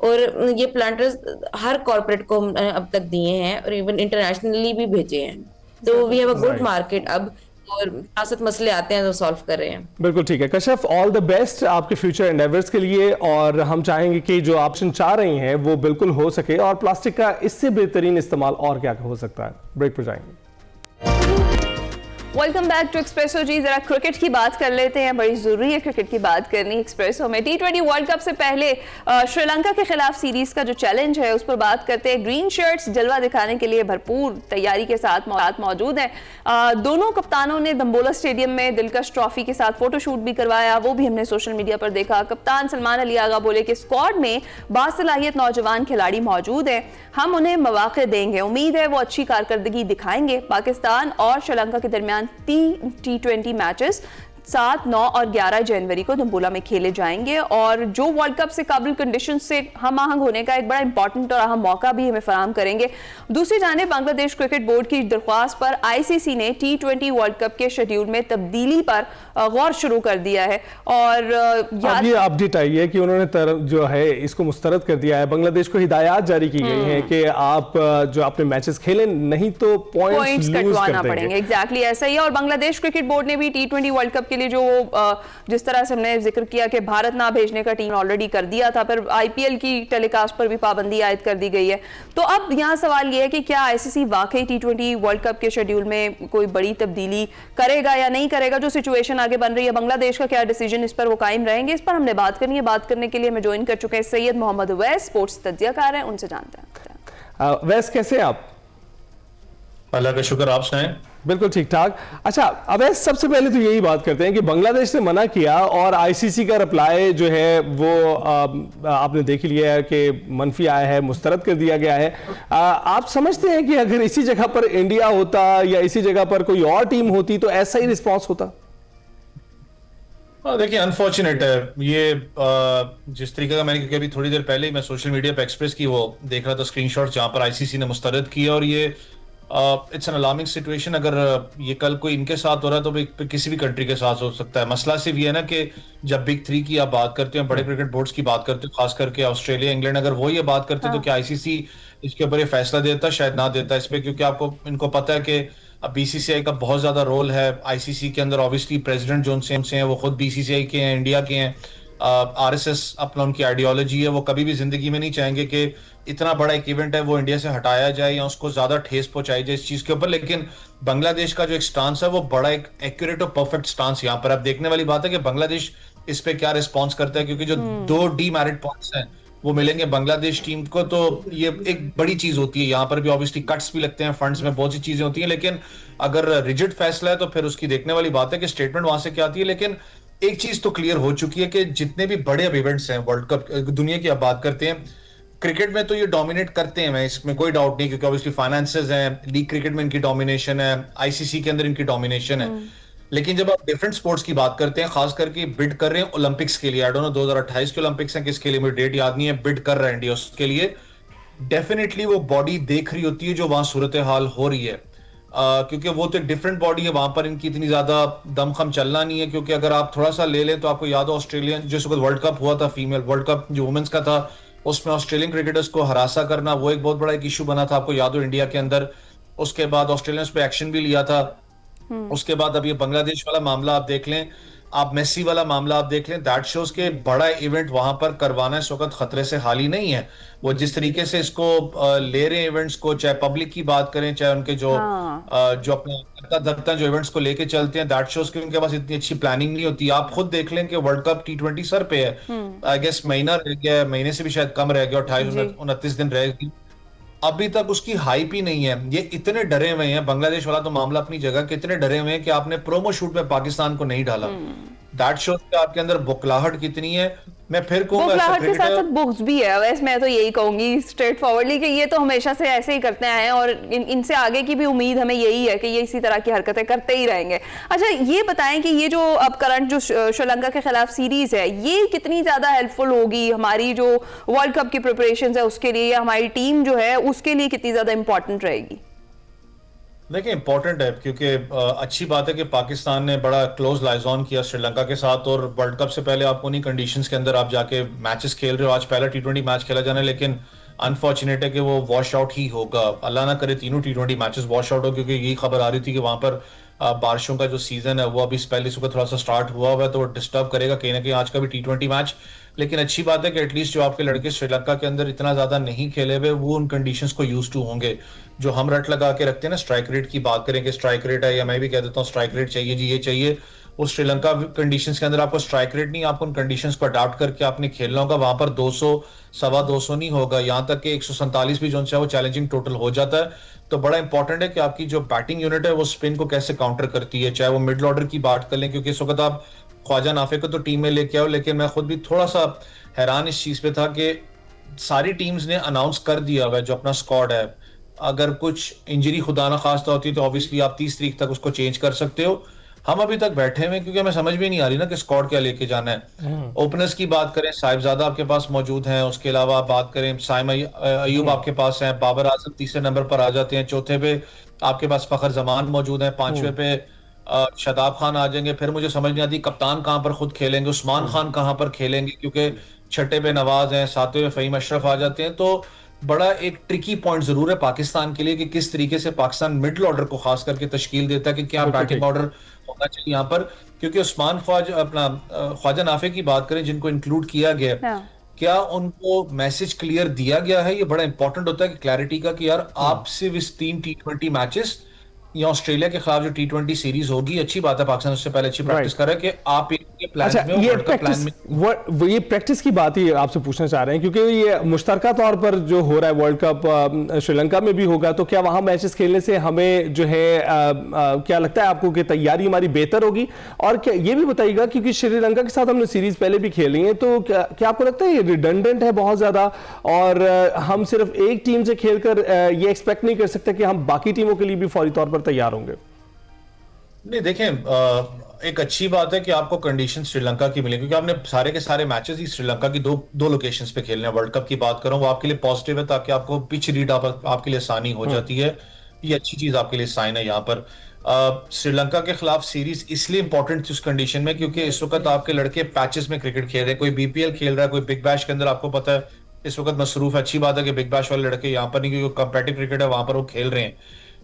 और ये प्लांटर्स हर कॉर्पोरेट को हम अब तक दिए हैं और इवन इंटरनेशनली भी भेजे हैं। तो we have a good market अब और सियासत मसले आते हैं तो सॉल्व कर रहे हैं। बिल्कुल ठीक है कशिफ, ऑल द बेस्ट आपके फ्यूचर एंडेवर्स के लिए, और हम चाहेंगे कि जो ऑप्शन चाह रही हैं वो बिल्कुल हो सके, और प्लास्टिक का इससे बेहतरीन इस्तेमाल और क्या हो सकता है। ब्रेक पर जाएंगे। वेलकम बैक टू एक्सप्रेसो जी। जरा क्रिकेट की बात कर लेते हैं, बड़ी जरूरी है क्रिकेट की बात करनी एक्सप्रेसो में। T20 वर्ल्ड कप से पहले श्रीलंका के खिलाफ सीरीज का जो चैलेंज है उस पर बात करते हैं। ग्रीन शर्ट्स जलवा दिखाने के लिए भरपूर तैयारी के साथ मौजूद हैं। दोनों कप्तानों ने दम्बोला स्टेडियम में दिलकश ट्रॉफी के साथ फोटोशूट भी करवाया, वो भी हमने सोशल मीडिया पर देखा। कप्तान सलमान अली आगा बोले कि स्क्वाड में बासलाहियत नौजवान खिलाड़ी मौजूद हैं, हम उन्हें मौके देंगे, उम्मीद है वो अच्छी कारकर्दगी दिखाएंगे। पाकिस्तान और श्रीलंका के दरमियान T20 मैचेस 7, 9 और 11 जनवरी को दम्बोला में खेले जाएंगे, और जो वर्ल्ड कप से काबिल कंडीशन से हम आहंग होने का एक बड़ा इंपॉर्टेंट और अहम मौका भी हमें फराहम करेंगे। दूसरी जानिब बांग्लादेश क्रिकेट बोर्ड की दरख्वास्त पर ICC ने T20 वर्ल्ड कप के शेड्यूल में तब्दीली पर गौर शुरू कर दिया है, और ये अपडेट आई है कि उन्होंने जो है इसको मुस्तरद कर दिया है। बांग्लादेश को हिदायत जारी की गई है कि आप जो अपने मैचेस खेलें, नहीं तो पॉइंट्स कटवाना पड़ेंगे। एग्जैक्टली ऐसा ही है। और बांग्लादेश क्रिकेट बोर्ड ने भी T20 वर्ल्ड कप के लिए जो जिस तरह से हमने जिक्र किया कि भारत ना भेजने का टीम ऑलरेडी कर दिया था, फिर IPL की टेलीकास्ट पर भी पाबंदी आयद कर दी गई है। तो अब यहाँ सवाल ये है कि क्या ICC वाकई T20 वर्ल्ड कप के शेड्यूल में कोई बड़ी तब्दीली करेगा या नहीं करेगा। जो सिचुएशन आगे बन रही है, बांग्लादेश का क्या डिसीजन, इस पर वो कायम रहेंगे, इस पर हमने बात करनी है। बात करने के लिए हमें ज्वाइन कर चुके हैं सैयद मोहम्मद उवैस, स्पोर्ट्स तज्जियाकार हैं, उनसे जानते हैं। वैस कैसे आप? अल्लाह का शुक्र, आप सुनाएं? बिल्कुल ठीक ठाक। अच्छा, अब सबसे पहले तो यही बात करते हैं कि बांग्लादेश ने मना किया और ICC का रिप्लाई जो है वो आपने देख लिया है कि मनफी आया है, मुस्तरद कर दिया गया है। आप समझते हैं कि अगर इसी जगह पर इंडिया होता या इसी जगह पर कोई और टीम होती तो ऐसा ही रिस्पॉन्स होता? देखिए, अनफॉर्चुनेट है ये जिस तरीके का मैंने, क्योंकि अभी थोड़ी देर पहले ही मैं सोशल मीडिया पे एक्सप्रेस की वो देख रहा था स्क्रीनशॉट जहां पर ICC ने मुस्तरद किया, और ये इट्स एन अलार्मिंग सिचुएशन। अगर ये कल कोई इनके साथ हो रहा है तो किसी भी कंट्री के साथ हो सकता है। मसला सिर्फ ये है ना कि जब बिग 3 की आप बात करते हैं, बड़े क्रिकेट बोर्ड्स की बात करते हो, खास करके ऑस्ट्रेलिया, इंग्लैंड, अगर वो ये बात करते तो क्या ICC इसके ऊपर ये फैसला देता? शायद ना देता इस पे, क्योंकि आपको इनको पता है कि BCCI का बहुत ज्यादा रोल है ICC के अंदर। ऑब्वियसली प्रेसिडेंट जो उनसे हैं वो खुद BCCI के हैं, इंडिया के हैं। RSS अपना उनकी आइडियोलॉजी है, वो कभी भी जिंदगी में नहीं चाहेंगे कि इतना बड़ा एक इवेंट है वो इंडिया से हटाया जाए या उसको ज्यादा ठेस पहुंचाई जाए इस चीज के ऊपर। लेकिन बांग्लादेश का जो एक स्टांस है वो बड़ा एक एक्यूरेट और परफेक्ट स्टांस यहाँ पर अब देखने वाली बात है कि बांग्लादेश इस पे क्या रिस्पॉन्स करता है, क्योंकि जो 2 डीमेरिट पॉइंट्स हैं वो मिलेंगे बांग्लादेश टीम को, तो ये एक बड़ी चीज होती है। यहाँ पर भी ऑब्वियसली कट्स भी लगते हैं, फंड्स में बहुत सी चीजें होती हैं, लेकिन अगर रिजिड फैसला है तो फिर उसकी देखने वाली बात है कि स्टेटमेंट वहां से क्या आती है। लेकिन एक चीज तो क्लियर हो चुकी है कि जितने भी बड़े इवेंट्स हैं वर्ल्ड कप दुनिया की आप बात करते हैं, क्रिकेट में तो ये डोमिनेट करते हैं, मैं इसमें कोई डाउट नहीं, क्योंकि ऑब्वियसली फाइनेंसेस हैं, लीग क्रिकेट में इनकी डोमिनेशन है, ICC के अंदर इनकी डोमिनेशन है। लेकिन जब आप डिफरेंट स्पोर्ट्स की बात करते हैं, खास करके बिड कर रहे हैं ओलंपिक्स के लिए, आई डोंट नो 2028 के ओलंपिक्स हैं किसके लिए, मुझे डेट याद नहीं है, बिड कर रहे हैं इंडिया उसके लिए, डेफिनेटली वो बॉडी देख रही होती है जो वहां सूरत हाल हो रही है, क्योंकि वो तो एक डिफरेंट बॉडी है, वहां पर इनकी इतनी ज्यादा दमखम चलना नहीं है। क्योंकि अगर आप थोड़ा सा ले लें तो आपको याद हो ऑस्ट्रेलियन जिस वक्त वर्ल्ड कप हुआ था, फीमेल वर्ल्ड कप जो वुमेन्स का था, उसमें ऑस्ट्रेलियन क्रिकेटर्स को हरासा करना वो एक बहुत बड़ा एक इशू बना था, आपको याद हो इंडिया के अंदर। उसके बाद ऑस्ट्रेलियंस पे एक्शन भी लिया था। उसके बाद अब ये बांग्लादेश वाला मामला आप देख लें, आप मेसी वाला मामला आप देख लें, दैट शोज के बड़ा इवेंट वहां पर करवाना इस वक्त खतरे से खाली नहीं है। वो जिस तरीके से इसको ले रहे हैं इवेंट्स को, चाहे पब्लिक की बात करें, चाहे उनके जो अपना धरता जो इवेंट्स को लेके चलते हैं, दैट शोज के उनके पास इतनी अच्छी प्लानिंग नहीं होती। आप खुद देख लें कि वर्ल्ड कप T20 सर पे है, आई गेस महीना रह गया, महीने से भी शायद कम रह गया, 28-29 दिन रह गई, अभी तक उसकी हाइप ही नहीं है। ये इतने डरे हुए हैं, बांग्लादेश वाला तो मामला अपनी जगह, कितने डरे हुए हैं कि आपने प्रोमो शूट में पाकिस्तान को नहीं डाला। दैट शोज पे आपके अंदर बुकलाहट कितनी है। मैं फिर कहूंगा बुकलाहट के साथ साथ बुक्स भी है। वैसे मैं तो यही कहूंगी स्ट्रेट फॉरवर्डली कि ये तो हमेशा से ऐसे ही करते आए हैं और इनसे आगे की भी उम्मीद हमें यही है कि ये इसी तरह की हरकतें करते ही रहेंगे। अच्छा, ये बताएं कि ये जो अब करंट जो श्रीलंका के खिलाफ सीरीज है, ये कितनी ज्यादा हेल्पफुल होगी हमारी जो वर्ल्ड कप की प्रिपरेशन है उसके लिए, या हमारी टीम जो है उसके लिए कितनी ज्यादा इंपॉर्टेंट रहेगी? देखिए, इंपॉर्टेंट है क्योंकि अच्छी बात है कि पाकिस्तान ने बड़ा क्लोज लाइजॉन किया श्रीलंका के साथ, और वर्ल्ड कप से पहले आप उन्हीं कंडीशंस के अंदर आप जाके मैचेस खेल रहे हो। आज पहला T20 मैच खेला जाना है, लेकिन अनफॉर्चुनेट है कि वो वॉश आउट ही होगा। अल्लाह ना करे तीनों T20 मैचेस वॉश आउट हो, क्योंकि यही खबर आ रही थी कि वहां पर बारिशों का जो सीजन है वो अभी पहले सुबह थोड़ा सा स्टार्ट हुआ है, तो वो डिस्टर्ब करेगा कहीं ना कहीं आज का भी T20 मैच। लेकिन अच्छी बात है कि एटलीस्ट जो आपके लड़के श्रीलंका के अंदर इतना ज्यादा नहीं खेले हुए, वो उन कंडीशंस को यूज टू होंगे। जो हम रट लगा के रखते हैं ना, स्ट्राइक रेट की बात करें कि स्ट्राइक रेट है, या मैं भी कह देता हूँ स्ट्राइक रेट चाहिए जी, ये चाहिए, उस श्रीलंका कंडीशंस के अंदर आपको स्ट्राइक रेट नहीं, आपको उन कंडीशंस को अडाप्ट करके आपने खेलना होगा। वहां पर 200 सवा 200 नहीं होगा, यहाँ तक कि 147 भी जो है वो चैलेंजिंग टोटल हो जाता है। तो बड़ा इंपॉर्टेंट है कि आपकी जो बैटिंग यूनिट है वो स्पिन को कैसे काउंटर करती है, चाहे वो मिडिल ऑर्डर की बात कर लें, क्योंकि इस वक्त आप ख्वाजा नाफे को तो टीम में लेके आओ, लेकिन मैं खुद भी थोड़ा सा हैरान इस चीज पे था कि सारी टीम्स ने अनाउंस कर दिया हुआ है जो अपना स्क्वाड है। अगर कुछ इंजरी खुदा ना खास्ता होती है तो ऑब्वियसली आप 30 तारीख तक उसको चेंज कर सकते हो। हम अभी तक बैठे हुए क्योंकि हमें समझ भी नहीं आ रही ना कि स्क्वाड क्या लेके जाना है। ओपनर्स की बात करें, साहिबजादा आपके पास मौजूद हैं, उसके अलावा बात करें साइम अयूब आपके पास हैं, बाबर आजम तीसरे नंबर पर आ जाते हैं, चौथे पे आपके पास फखर जमान मौजूद है, पांचवे पे शादाब खान आ जाएंगे। फिर मुझे समझ नहीं आती कप्तान कहाँ पर खुद खेलेंगे, उस्मान खान कहाँ पर खेलेंगे, क्योंकि छठे पे नवाज हैं, सातवें पे फहीम अशरफ आ जाते हैं। तो बड़ा एक ट्रिकी पॉइंट जरूर है पाकिस्तान के लिए कि किस तरीके से पाकिस्तान मिडिल ऑर्डर को खास करके तश्कील देता है, कि क्या बैटिंग ऑर्डर होना चाहिए यहाँ पर। क्योंकि उस्मान ख्वाजा नाफे की बात करें जिनको इंक्लूड किया गया, क्या उनको मैसेज क्लियर दिया गया है? ये बड़ा इंपॉर्टेंट होता है कि क्लैरिटी का, कि यार आप सिर्फ इस 3 T20 मैचेस या ऑस्ट्रेलिया के खिलाफ जो T20 सीरीज होगी, अच्छी बात है पाकिस्तान उससे पहले अच्छी प्रैक्टिस कर रहा है कि आप इनके प्लान में हो, वर्ल्ड कप प्लान में। ये प्रैक्टिस की बात ही आपसे पूछना चाह रहे हैं, क्योंकि ये मुश्तरका तौर पर जो हो रहा है वर्ल्ड कप श्रीलंका में भी होगा, तो क्या वहां मैचेस खेलने से हमें जो है क्या लगता है आपको कि तैयारी हमारी बेहतर होगी? और क्या ये भी बताइएगा, क्योंकि श्रीलंका के साथ हमने सीरीज पहले भी खेली है, तो क्या आपको लगता है ये रिडंडेंट है बहुत ज्यादा, और हम सिर्फ एक टीम से खेलकर ये एक्सपेक्ट नहीं कर सकते कि हम बाकी टीमों के लिए भी फौरी तौर पर तैयार होंगे? नहीं, देखें, एक अच्छी बात है कि आपको कंडीशन श्रीलंका की मिलेगी, क्योंकि आपने सारे के सारे मैचेस ही श्रीलंका की दो लोकेशंस पे खेलने हैं। वर्ल्ड कप की बात करूं, वो आपके लिए पॉजिटिव है, ताकि आपको पिच रीड आपके लिए आसानी हो जाती है। ये अच्छी चीज आपके लिए साइन है। यहाँ पर श्रीलंका के खिलाफ सीरीज इसलिए इंपॉर्टेंट थी उस कंडीशन में, क्योंकि इस वक्त आपके लड़के पैचेस में क्रिकेट खेल रहे हैं, कोई BPL खेल रहा है, कोई बिग बैश के अंदर आपको पता है इस वक्त मसरूफ है। अच्छी बात है कि बिग बैश वाले लड़के यहाँ पर नहीं, क्योंकि कंपेटिटिव क्रिकेट है वहां पर वो खेल रहे हैं,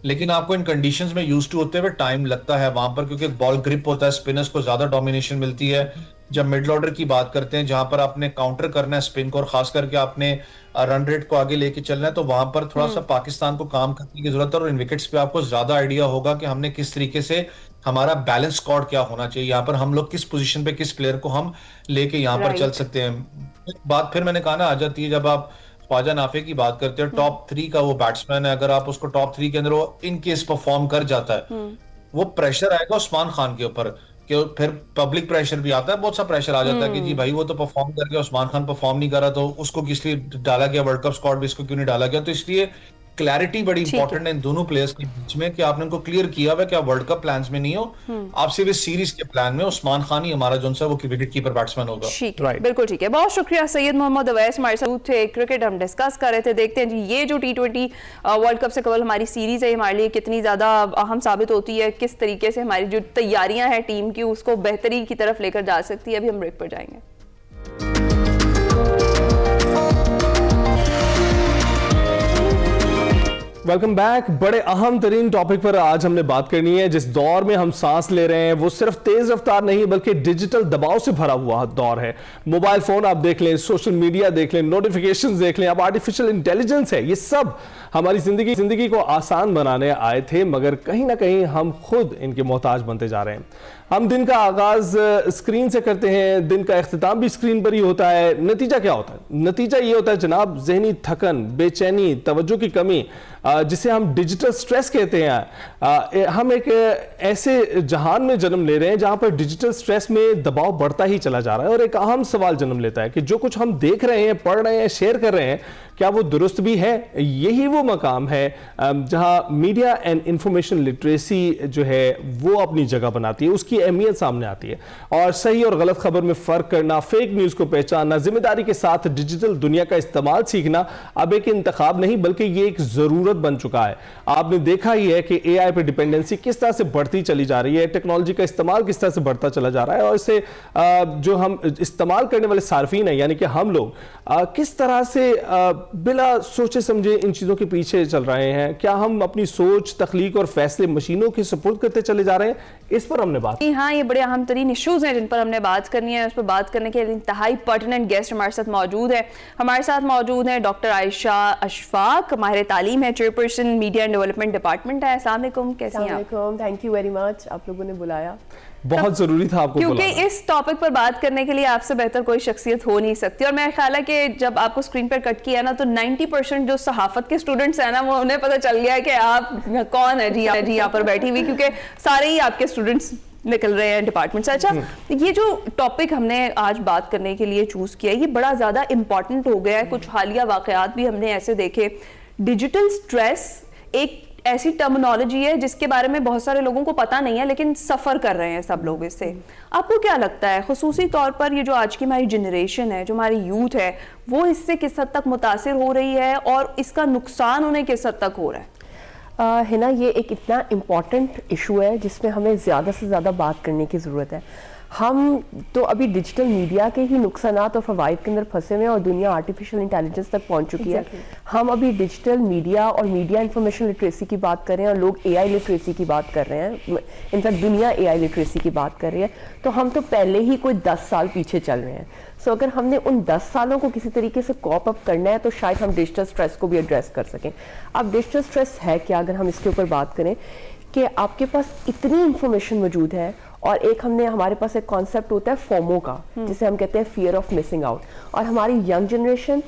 लेकिन आपको इन कंडीशंस में यूज टू होते हुए टाइम लगता है वहां पर, क्योंकि बॉल ग्रिप होता है, स्पिनर्स को ज्यादा डोमिनेशन मिलती है। जब मिडिल ऑर्डर की बात करते हैं, जहां पर आपने काउंटर करना है स्पिन को, और खास करके आपने रन रेट को आगे लेके चलना है, तो वहां पर थोड़ा सा पाकिस्तान को काम करने की जरूरत है। और इन विकेट्स पे आपको ज्यादा आइडिया होगा कि हमने किस तरीके से, हमारा बैलेंस स्क्वाड क्या होना चाहिए, यहाँ पर हम लोग किस पोजीशन पे किस प्लेयर को हम लेके यहाँ पर चल सकते हैं। बात फिर मैंने कहा ना आ जाती है, जब आप ख्वाजा नाफे की बात करते हैं, टॉप 3 का वो बैट्समैन है, अगर आप उसको टॉप 3 के अंदर वो इन केस परफॉर्म कर जाता है, वो प्रेशर आएगा उस्मान खान के ऊपर, कि फिर पब्लिक प्रेशर भी आता है, बहुत सा प्रेशर आ जाता है कि जी भाई वो तो परफॉर्म कर गया, उस्मान खान परफॉर्म नहीं कर रहा, तो उसको किस लिए डाला गया वर्ल्ड कप स्क्वाड में, इसको क्यों नहीं डाला गया? तो इसलिए क्लैरिटी बड़ी इंपॉर्टेंट है इन दोनों प्लेयर्स के बीच में, कि आपने उनको क्लियर किया हुआ कि आप वर्ल्ड कप प्लान्स में नहीं हो, आप सिर्फ इस सीरीज के प्लान में। उस्मान खान ही हमारा जो है वो विकेट कीपर बैट्समैन होगा। ठीक है, बिल्कुल ठीक है। बहुत शुक्रिया सैयद मोहम्मद अवैस, हमारे साथ थे, क्रिकेट हम डिस्कस कर रहे थे। देखते हैं जी ये जो T20 वर्ल्ड कप से कबल हमारी सीरीज है, हमारे लिए कितनी ज्यादा अहम साबित होती है, किस तरीके से हमारी जो तैयारियां हैं टीम की उसको बेहतरी की तरफ लेकर जा सकती है। अभी हम ब्रेक पर जाएंगे। Welcome back. बड़े अहम तरीन टॉपिक पर आज हमने बात करनी है। जिस दौर में हम सांस ले रहे हैं वो सिर्फ तेज रफ्तार नहीं बल्कि डिजिटल दबाव से भरा हुआ दौर है। मोबाइल फोन आप देख लें, सोशल मीडिया देख लें, नोटिफिकेशंस देख लें, अब आर्टिफिशियल इंटेलिजेंस है, ये सब हमारी जिंदगी को आसान बनाने आए थे, मगर कहीं ना कहीं हम खुद इनके मोहताज बनते जा रहे हैं। हम दिन का आगाज स्क्रीन से करते हैं, दिन का इख्तिताम भी स्क्रीन पर ही होता है। नतीजा क्या होता है? नतीजा ये होता है जनाब, जहनी थकन, बेचैनी, तवज्जो की कमी, जिसे हम डिजिटल स्ट्रेस कहते हैं। हम एक ऐसे जहान में जन्म ले रहे हैं जहां पर डिजिटल स्ट्रेस में दबाव बढ़ता ही चला जा रहा है, और एक अहम सवाल जन्म लेता है कि जो कुछ हम देख रहे हैं, पढ़ रहे हैं, शेयर कर रहे हैं, क्या वो दुरुस्त भी है? यही वो मकाम है जहां मीडिया एंड इंफॉर्मेशन लिटरेसी जो है वो अपनी जगह बनाती है, उसकी अहमियत सामने आती है, और सही और गलत खबर में फर्क करना, फेक न्यूज को पहचानना, जिम्मेदारी के साथ डिजिटल दुनिया का इस्तेमाल सीखना अब एक इंतखाब नहीं बल्कि ये एक जरूरत बन चुका है। आपने देखा ही है कि एआई पे डिपेंडेंसी किस तरह से बढ़ती चली जा रही है, टेक्नोलॉजी का इस्तेमाल किस तरह से बढ़ता चला जा रहा है, और इससे जो हम इस्तेमाल करने वाले सार्फिन है यानी कि हम लोग किस तरह से बिला सोचे समझे इन चीज़ों के पीछे चल रहे हैं? क्या हम अपनी सोच, तख्लीक और फैसले मशीनों के सुपुर्द करते चले जा रहे हैं? इस पर हमने बात। हाँ, ये बड़े अहम तरीन इश्यूज हैं जिन पर हमने बात करनी है। उस पर बात करने के लिए इंतहाई पर्टिनेंट गेस्ट हमारे साथ मौजूद है। हमारे साथ मौजूद हैं डॉक्टर आयशा अशफाक, माहिर तालीम है, chairperson media and development department है। अस्सलाम वालेकुम, कैसी हैं आप? थैंक यू वेरी मच, आप लोगों ने बुलाया। बहुत जरूरी था आपको क्योंकि बुलाना। इस टॉपिक पर बात करने के लिए आपसे बेहतर कोई शख्सियत हो नहीं सकती। और मेरा ख्याल है कि जब आपको स्क्रीन पर कट किया ना तो 90% जो सहाफत के स्टूडेंट्स हैं ना, वो उन्हें पता चल गया है कि आप कौन है जी यहाँ पर बैठी हुई, क्योंकि सारे ही आपके स्टूडेंट्स निकल रहे हैं डिपार्टमेंट से। अच्छा, ये जो टॉपिक हमने आज बात करने के लिए चूज किया है, ये बड़ा ज्यादा इंपॉर्टेंट हो गया है। कुछ हालिया वाकयात भी हमने ऐसे देखे। डिजिटल स्ट्रेस एक ऐसी टर्मिनोलॉजी है जिसके बारे में बहुत सारे लोगों को पता नहीं है, लेकिन सफ़र कर रहे हैं सब लोग इससे। आपको क्या लगता है खुसूसी तौर पर ये जो आज की हमारी जनरेशन है, जो हमारी यूथ है, वो इससे किस हद तक मुतासिर हो रही है और इसका नुकसान उन्हें किस हद तक हो रहा है? है ना, ये एक इतना इम्पॉर्टेंट इशू है जिसमें हमें ज़्यादा से ज़्यादा बात करने की ज़रूरत है। हम तो अभी डिजिटल मीडिया के ही नुकसानात और फ़वाइद के अंदर फंसे हुए हैं और दुनिया आर्टिफिशियल इंटेलिजेंस तक पहुंच चुकी है। हम अभी डिजिटल मीडिया और मीडिया इंफॉर्मेशन लिटरेसी की बात कर रहे हैं और लोग एआई लिटरेसी की बात कर रहे हैं। इनफैक्ट दुनिया एआई लिटरेसी की बात कर रही है। तो हम तो पहले ही कोई 10 साल पीछे चल रहे हैं। सो अगर हमने उन 10 सालों को किसी तरीके से कॉप अप करना है तो शायद हम डिजिटल स्ट्रेस को भी एड्रेस कर सकें। अब डिजिटल स्ट्रेस है क्या, अगर हम इसके ऊपर बात करें कि आपके पास इतनी इंफॉर्मेशन मौजूद है और एक हमारे पास एक कॉन्सेप्ट होता है फोमो का, जिसे हम कहते हैं फियर ऑफ मिसिंग आउट। और हमारी यंग जनरेशन,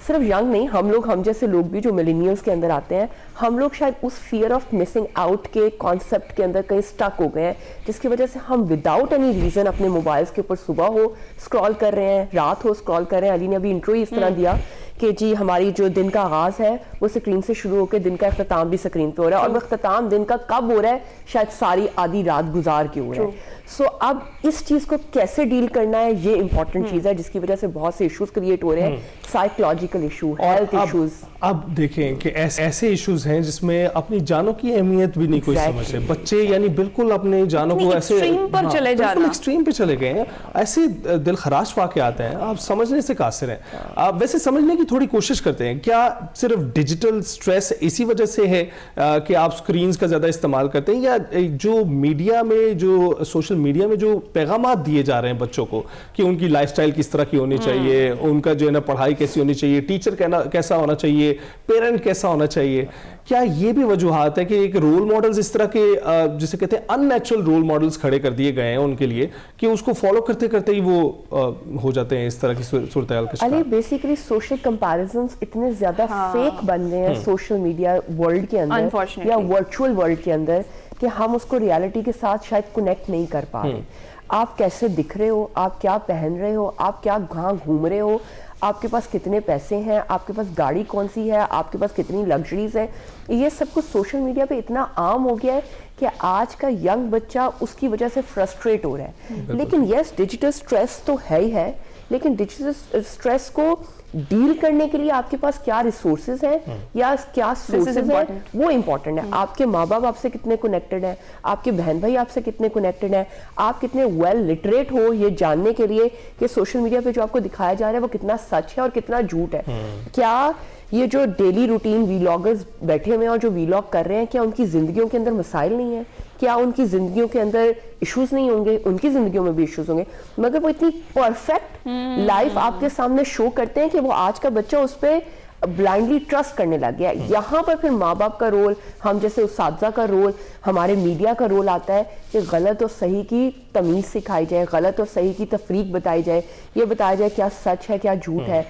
सिर्फ यंग नहीं, हम जैसे लोग भी जो मिलेनियल्स के अंदर आते हैं, हम लोग शायद उस फियर ऑफ मिसिंग आउट के कॉन्सेप्ट के अंदर कहीं स्टक हो गए हैं, जिसकी वजह से हम विदाउट एनी रीज़न अपने मोबाइल्स के ऊपर सुबह हो स्क्रॉल कर रहे हैं, रात हो स्क्रॉल कर रहे हैं। अली ने अभी इंट्रो ही इस तरह दिया कि जी हमारी जो दिन का आगाज़ है वो स्क्रीन से शुरू होकर दिन का अख्ताम भी स्क्रीन पे हो रहा है, और वो अख्ताम दिन का कब हो रहा है, शायद सारी आधी रात गुजार के हो रहा है। सो अब इस चीज़ को कैसे डील करना है, ये इंपॉर्टेंट चीज़ है जिसकी वजह से बहुत से इश्यूज क्रिएट हो रहे हैं, साइकोलॉजिकल इशू, हेल्थ इश्यूज। अब देखें कि ऐसे इश्यूज हैं जिसमें अपनी जानों की अहमियत भी नहीं कोई समझते। बच्चे यानी बिल्कुल अपने जानों को ऐसे एक्सट्रीम पर चले जाना, एक्सट्रीम पे चले गए हैं। ऐसे दिल खराश वाक़यात हैं, आप समझने से कासिर हैं। आप वैसे समझने की थोड़ी कोशिश करते हैं। क्या सिर्फ डिजिटल स्ट्रेस इसी वजह से है कि आप स्क्रीन का ज़्यादा इस्तेमाल करते हैं, या जो मीडिया में, जो सोशल मीडिया में जो पैगामात दिए जा रहे हैं बच्चों को कि उनकी लाइफस्टाइल किस तरह की होनी चाहिए, उनका जो है ना पढ़ाई कैसी होनी चाहिए, टीचर कैसा होना चाहिए, पेरेंट कैसा होना चाहिए, क्या ये भी वजूहात है कि एक रोल मॉडल्स इस तरह के जिसे कहते हैं अननेचुरल रोल मॉडल्स खड़े कर दिए गए हैं उनके लिए कि उसको फॉलो करते करते ही वो हो जाते हैं इस तरह की सूरत हाल का शिकार? बेसिकली सोशल कंपैरिजंस इतने ज्यादा फेक बन रहे हैं सोशल मीडिया वर्ल्ड के अंदर या वर्चुअल वर्ल्ड के अंदर कि हम उसको रियलिटी के साथ शायद कनेक्ट नहीं कर पा रहे। आप कैसे दिख रहे हो, आप क्या पहन रहे हो, आप क्या कहाँ घूम रहे हो, आपके पास कितने पैसे हैं, आपके पास गाड़ी कौन सी है, आपके पास कितनी लग्जरीज है, ये सब कुछ सोशल मीडिया पे इतना आम हो गया है कि आज का यंग बच्चा उसकी वजह से फ्रस्ट्रेट हो रहा है। लेकिन यस, डिजिटल स्ट्रेस तो है ही है, लेकिन डिजिटल स्ट्रेस को डील करने के लिए आपके पास क्या रिसोर्सेज हैं या क्या सोर्सेज हैं, वो इम्पोर्टेंट है। आपके माँ बाप आपसे कितने कनेक्टेड हैं, आपके बहन भाई आपसे कितने कनेक्टेड हैं, आप कितने वेल लिटरेट हो ये जानने के लिए कि सोशल मीडिया पे जो आपको दिखाया जा रहा है वो कितना सच है और कितना झूठ है। क्या ये जो डेली रूटीन वीलॉगर्स बैठे हुए हैं और जो वीलॉग कर रहे हैं, क्या उनकी जिंदगियों के अंदर मसाइल नहीं है, क्या उनकी जिंदगियों के अंदर इश्यूज नहीं होंगे? उनकी जिंदगियों में भी इश्यूज होंगे, मगर वो इतनी परफेक्ट लाइफ आपके सामने शो करते हैं कि वो आज का बच्चा उस पर ब्लाइंडली ट्रस्ट करने लग गया। यहाँ पर फिर माँ बाप का रोल, हम जैसे उस्तादा का रोल, हमारे मीडिया का रोल आता है कि गलत और सही की तमीज़ सिखाई जाए, गलत और सही की तफरीक बताई जाए, ये बताया जाए क्या सच है क्या झूठ है।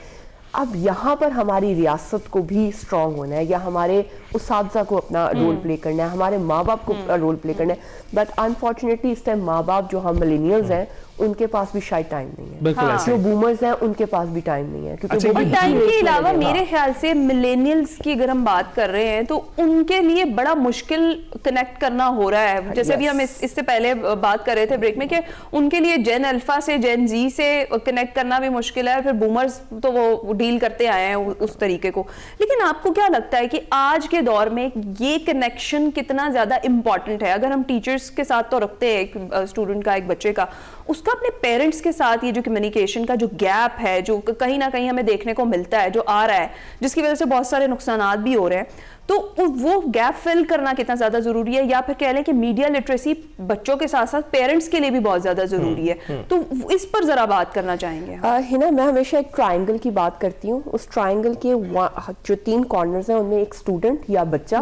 अब यहाँ पर हमारी रियासत को भी स्ट्रांग होना है, या हमारे उस्तादा को अपना रोल प्ले करना है, हमारे माँ बाप को अपना रोल प्ले करना है। बट अनफॉर्चुनेटली इस टाइम माँ बाप जो हम मिलेनियल्स हैं उनके पास भी शायद टाइम नहीं है, जो बूमर्स हैं उनके पास भी टाइम नहीं है। क्योंकि और टाइम के अलावा मेरे ख्याल से मिलेनियल्स की अगर हम बात कर रहे हैं तो उनके लिए बड़ा मुश्किल कनेक्ट करना हो रहा है। जैसे अभी हम इससे पहले बात कर रहे थे ब्रेक में कि उनके लिए जेन अल्फा से जेन जी से कनेक्ट करना भी मुश्किल है, फिर बूमर्स तो वो डील करते आए हैं उस तरीके को। लेकिन आपको क्या लगता है कि आज के दौर में ये कनेक्शन कितना ज़्यादा इम्पॉर्टेंट है? अगर हम टीचर्स के साथ तो रखते हैं एक स्टूडेंट का, एक बच्चे का, उसका अपने पेरेंट्स के साथ ये जो कम्युनिकेशन का जो गैप है, जो कहीं ना कहीं हमें देखने को मिलता है, जो आ रहा है, जिसकी वजह से बहुत सारे नुकसानात भी हो रहे हैं, तो वो गैप फिल करना कितना ज्यादा जरूरी है? या फिर कह लें कि मीडिया लिटरेसी बच्चों के साथ साथ पेरेंट्स के लिए भी बहुत ज्यादा जरूरी है, तो इस पर जरा बात करना चाहेंगे। हिना, मैं हमेशा एक ट्रायंगल की बात करती हूँ। उस ट्रायंगल के जो 3 कॉर्नर्स हैं उनमें एक स्टूडेंट या बच्चा,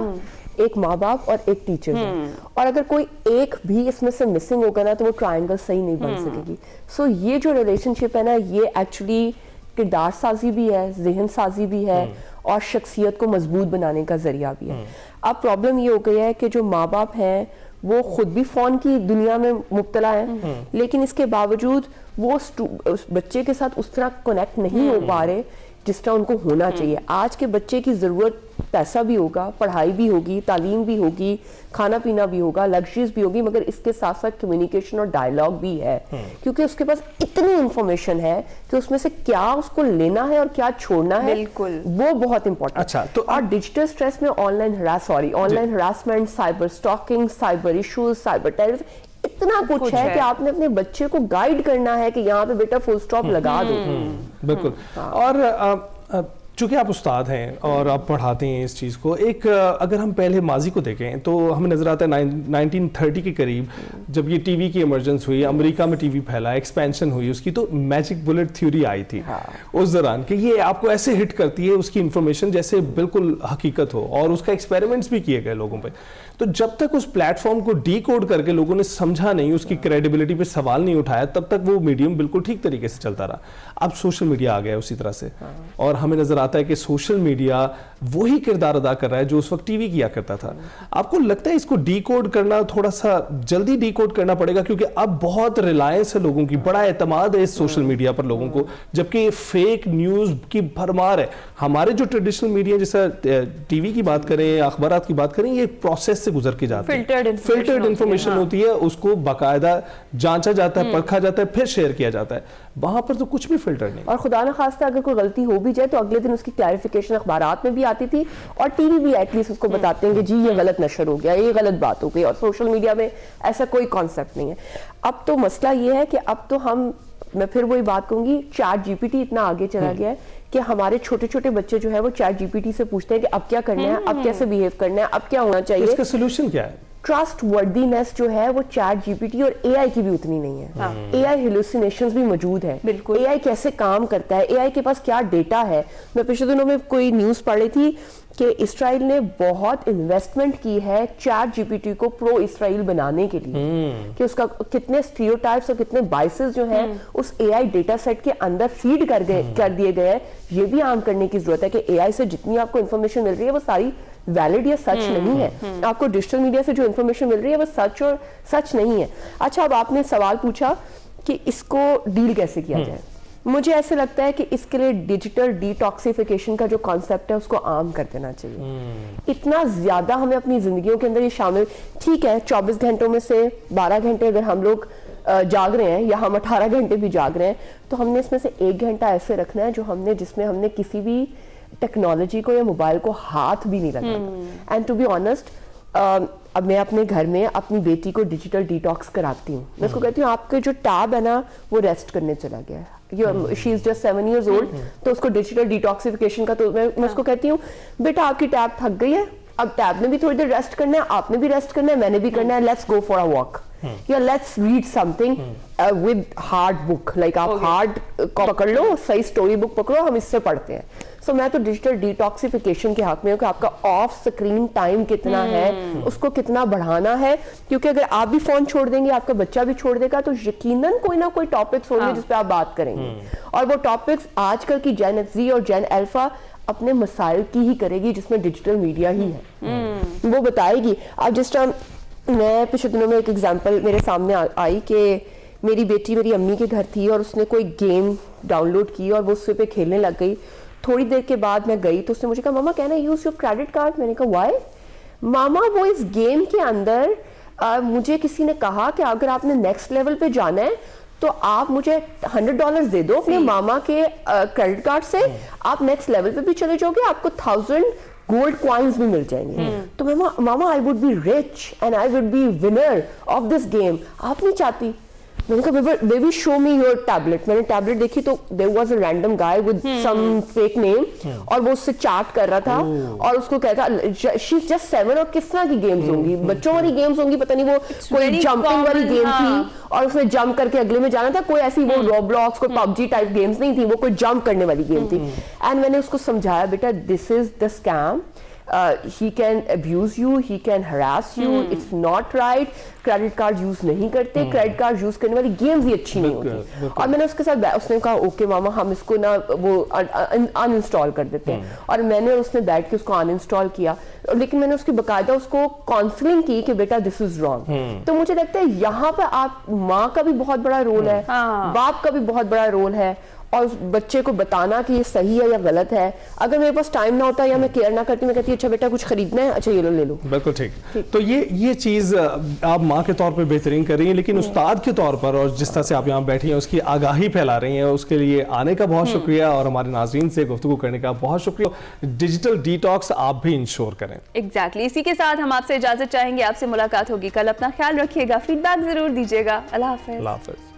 एक माँ बाप और एक टीचर है, और अगर कोई एक भी इसमें से मिसिंग होगा ना तो वो ट्रायंगल सही नहीं बन सकेगी। सो ये जो रिलेशनशिप है ना, ये एक्चुअली किरदार साजी भी है, जहन साजी भी है, और शख्सियत को मजबूत बनाने का जरिया भी है। अब प्रॉब्लम ये हो गई है कि जो माँ बाप हैं वो खुद भी फोन की दुनिया में मुब्तला है, लेकिन इसके बावजूद वो उस बच्चे के साथ उस तरह कनेक्ट नहीं हो पा रहे जिस तरह उनको होना चाहिए। आज के बच्चे की ज़रूरत पैसा भी होगा, पढ़ाई भी होगी, तालीम भी होगी, खाना पीना भी होगा, लग्जरीज भी होगी, मगर इसके साथ साथ कम्युनिकेशन और डायलॉग भी है, क्योंकि उसके पास इतनी इंफॉर्मेशन है कि उसमें से क्या उसको लेना है और क्या छोड़ना है, बिल्कुल वो बहुत इंपॉर्टेंट। अच्छा, तो और डिजिटल स्ट्रेस में online harassment, cyber stalking, cyber issues, cyber terrorism, इतना कुछ है कि आपने अपने बच्चे को गाइड करना है कि यहाँ पे बेटा फुल स्टॉप लगा दो। बिल्कुल। और चूंकि आप उस्ताद हैं और आप पढ़ाते हैं इस चीज़ को, एक अगर हम पहले माजी को देखें तो हमें नजर आता है 1930 के करीब जब ये टीवी की इमरजेंस हुई, अमेरिका में टीवी फैला, एक्सपेंशन हुई उसकी, तो मैजिक बुलेट थ्योरी आई थी उस दौरान कि ये आपको ऐसे हिट करती है उसकी इंफॉर्मेशन जैसे बिल्कुल हकीकत हो, और उसका एक्सपेरिमेंट्स भी किए गए लोगों पे। तो जब तक उस प्लेटफॉर्म को डीकोड करके लोगों ने समझा नहीं, उसकी क्रेडिबिलिटी पे सवाल नहीं उठाया, तब तक वो मीडियम बिल्कुल ठीक तरीके से चलता रहा। अब सोशल मीडिया आ गया उसी तरह से, और हमें नजर आता है कि सोशल मीडिया वही किरदार अदा कर रहा है जो उस वक्त टीवी किया करता था। आपको लगता है इसको डीकोड करना थोड़ा सा जल्दी डीकोड करना पड़ेगा, क्योंकि अब बहुत रिलायंस है लोगों की, बड़ा एतमाद है इस सोशल मीडिया पर लोगों को, जबकि फेक न्यूज की भरमार है। हमारे जो ट्रेडिशनल मीडिया जैसा टीवी की बात करें, अखबारात की बात करें, ये प्रोसेस से गुजर के जाते हैं, फिल्टर्ड इंफॉर्मेशन होती है, उसको बाकायदा जांचा जाता है, परखा जाता है, फिर शेयर किया जाता है। वहां पर तो कुछ भी फिल्टर नहीं, और खुदा न खास्ता अगर कोई गलती हो भी जाए तो अगले दिन उसकी क्लैरिफिकेशन अखबारात में भी आती थी, और टीवी भी एटलीस्ट उसको बताते हैं कि जी ये गलत नशर हो गया, ये गलत बात हो गई। और सोशल मीडिया में ऐसा कोई कॉन्सेप्ट नहीं है। अब तो मसला ये है कि अब तो मैं फिर वही बात कहूंगी, चैट जीपीटी इतना आगे चला गया है कि हमारे छोटे छोटे बच्चे जो है वो चैट जीपीटी से पूछते हैं कि अब क्या करना है, अब कैसे बिहेव करना है, अब क्या होना चाहिए। इसका सोल्यूशन क्या है? ट्रस्ट वर्दीनेस जो है वो चैट जीपीटी और एआई की भी उतनी नहीं है। एआई हेलुसिनेशंस भी मौजूद है, बिल्कुल। एआई कैसे काम करता है, एआई के पास क्या डेटा है। मैं पिछले दिनों में कोई न्यूज पढ़ रही थी कि इसराइल ने बहुत इन्वेस्टमेंट की है चैट जीपीटी को प्रो इसराइल बनाने के लिए, कि उसका कितने स्टीरियोटाइप्स और कितने बाइसेस जो हैं उस एआई डेटा सेट के अंदर फीड कर दिए गए हैं। ये भी आम करने की जरूरत है कि एआई से जितनी आपको इन्फॉर्मेशन मिल रही है वो सारी वैलिड या सच नहीं है। आपको डिजिटल मीडिया से जो इन्फॉर्मेशन मिल रही है वो सच और सच नहीं है। अच्छा, अब आपने सवाल पूछा कि इसको डील कैसे किया जाए। मुझे ऐसे लगता है कि इसके लिए डिजिटल डिटॉक्सिफिकेशन का जो कॉन्सेप्ट है उसको आम कर देना चाहिए। इतना ज्यादा हमें अपनी जिंदगियों के अंदर ये शामिल, ठीक है 24 घंटों में से 12 घंटे अगर हम लोग जाग रहे हैं या हम 18 घंटे भी जाग रहे हैं, तो हमने इसमें से 1 घंटा ऐसे रखना है जिसमें हमने किसी भी टेक्नोलॉजी को या मोबाइल को हाथ भी नहीं लगाना। एंड टू बी ऑनेस्ट, अब मैं अपने घर में अपनी बेटी को डिजिटल डिटॉक्स कराती हूँ। मैं उसको कहती हूँ आपके जो टैब है ना वो रेस्ट करने चला गया है, she is just 7 years old, तो उसको डिजिटल डिटॉक्सिफिकेशन का, तो मैं उसको कहती हूँ बेटा आपकी टैब थक गई है, अब टैब ने भी थोड़ी देर रेस्ट करना है, आपने भी रेस्ट करना है, मैंने भी करना है, let's go for a walk या let's read something with hard book, like आप हार्ड पकड़ लो, सही स्टोरी बुक पकड़ो, हम इससे पढ़ते हैं। सो मैं तो डिजिटल डिटॉक्सिफिकेशन के हक में हूँ कि आपका ऑफ स्क्रीन टाइम कितना है, उसको कितना बढ़ाना है, क्योंकि अगर आप भी फोन छोड़ देंगे, आपका बच्चा भी छोड़ देगा, तो यकीनन कोई ना कोई टॉपिक्स होंगे जिस पे आप बात करेंगे, और वो टॉपिक्स आजकल की जेन जी और जेन अल्फा अपने मसाइल की ही करेगी, जिसमें डिजिटल मीडिया ही है, वो बताएगी। अब जिस टाइम मैं पिछले दिनों में एक एग्जांपल मेरे सामने आई कि मेरी बेटी मेरी अम्मी के घर थी और उसने कोई गेम डाउनलोड की और वो उस पे खेलने लग गई। थोड़ी देर के बाद मैं गई तो उसने मुझे कहा mama can I use your credit card. मैंने कहा व्हाई? मामा वो इस गेम के अंदर मुझे किसी ने कहा कि अगर आपने नेक्स्ट लेवल पे जाना है तो आप मुझे $100 दे दो अपने मामा के क्रेडिट कार्ड से, आप नेक्स्ट लेवल पे भी चले जाओगे, आपको 1000 गोल्ड कॉइन्स भी मिल जाएंगे। तो mama I would be rich and I would be winner of this game. आप नहीं चाहती? मैंने कहा baby show me your tablet. मैंने टैबलेट देखी तो there was a random guy with some fake name और वो उससे चैट कर रहा था और उसको कहता शी इज जस्ट 7 और किस तरह की गेम्स होंगी, बच्चों वाली गेम्स होंगी, पता नहीं वो कोई जंपिंग वाली गेम थी और उसने जंप करके अगले में जाना था, कोई ऐसी वो रोब्लॉक्स कोई पबजी टाइप गेम्स नहीं थी, वो कोई जंप करने वाली गेम थी। एंड मैंने उसको समझाया बेटा this is the scam, he can abuse you, he can harass you, it's not right। Credit card use नहीं करते, क्रेडिट कार्ड यूज करने वाली गेम्स भी अच्छी नहीं होती। और मैंने उसके साथ उसने कहा ओके मामा हम इसको ना वो अनइंस्टॉल कर देते हैं और मैंने उसने बैठ के उसको अनइंस्टॉल किया, लेकिन मैंने उसकी बकायदा उसको काउंसलिंग की कि बेटा दिस इज रॉन्ग। तो मुझे लगता है यहाँ पे आप माँ का भी बहुत बड़ा रोल है, बाप का भी बहुत बड़ा रोल है और उस बच्चे को बताना कि ये सही है या गलत है। अगर मेरे पास टाइम ना होता या मैं केयर ना करती, मैं कहती अच्छा बेटा कुछ खरीदना है, अच्छा ये लो ले लो। बिल्कुल ठीक। तो ये चीज आप माँ के तौर पे बेहतरीन कर रही हैं, लेकिन उस्ताद के तौर पर और जिस तरह से आप यहाँ बैठी हैं उसकी आगाही फैला रही हैं, उसके लिए आने का बहुत शुक्रिया और हमारे नाज़रीन से गुफ्तगू करने का बहुत शुक्रिया। डिजिटल डिटॉक्स आप भी इंश्योर करें। एग्जैक्टली इसी के साथ हम आपसे इजाजत चाहेंगे, आपसे मुलाकात होगी कल। अपना ख्याल रखिएगा, फीडबैक जरूर दीजिएगा। अल्लाह हाफिज़।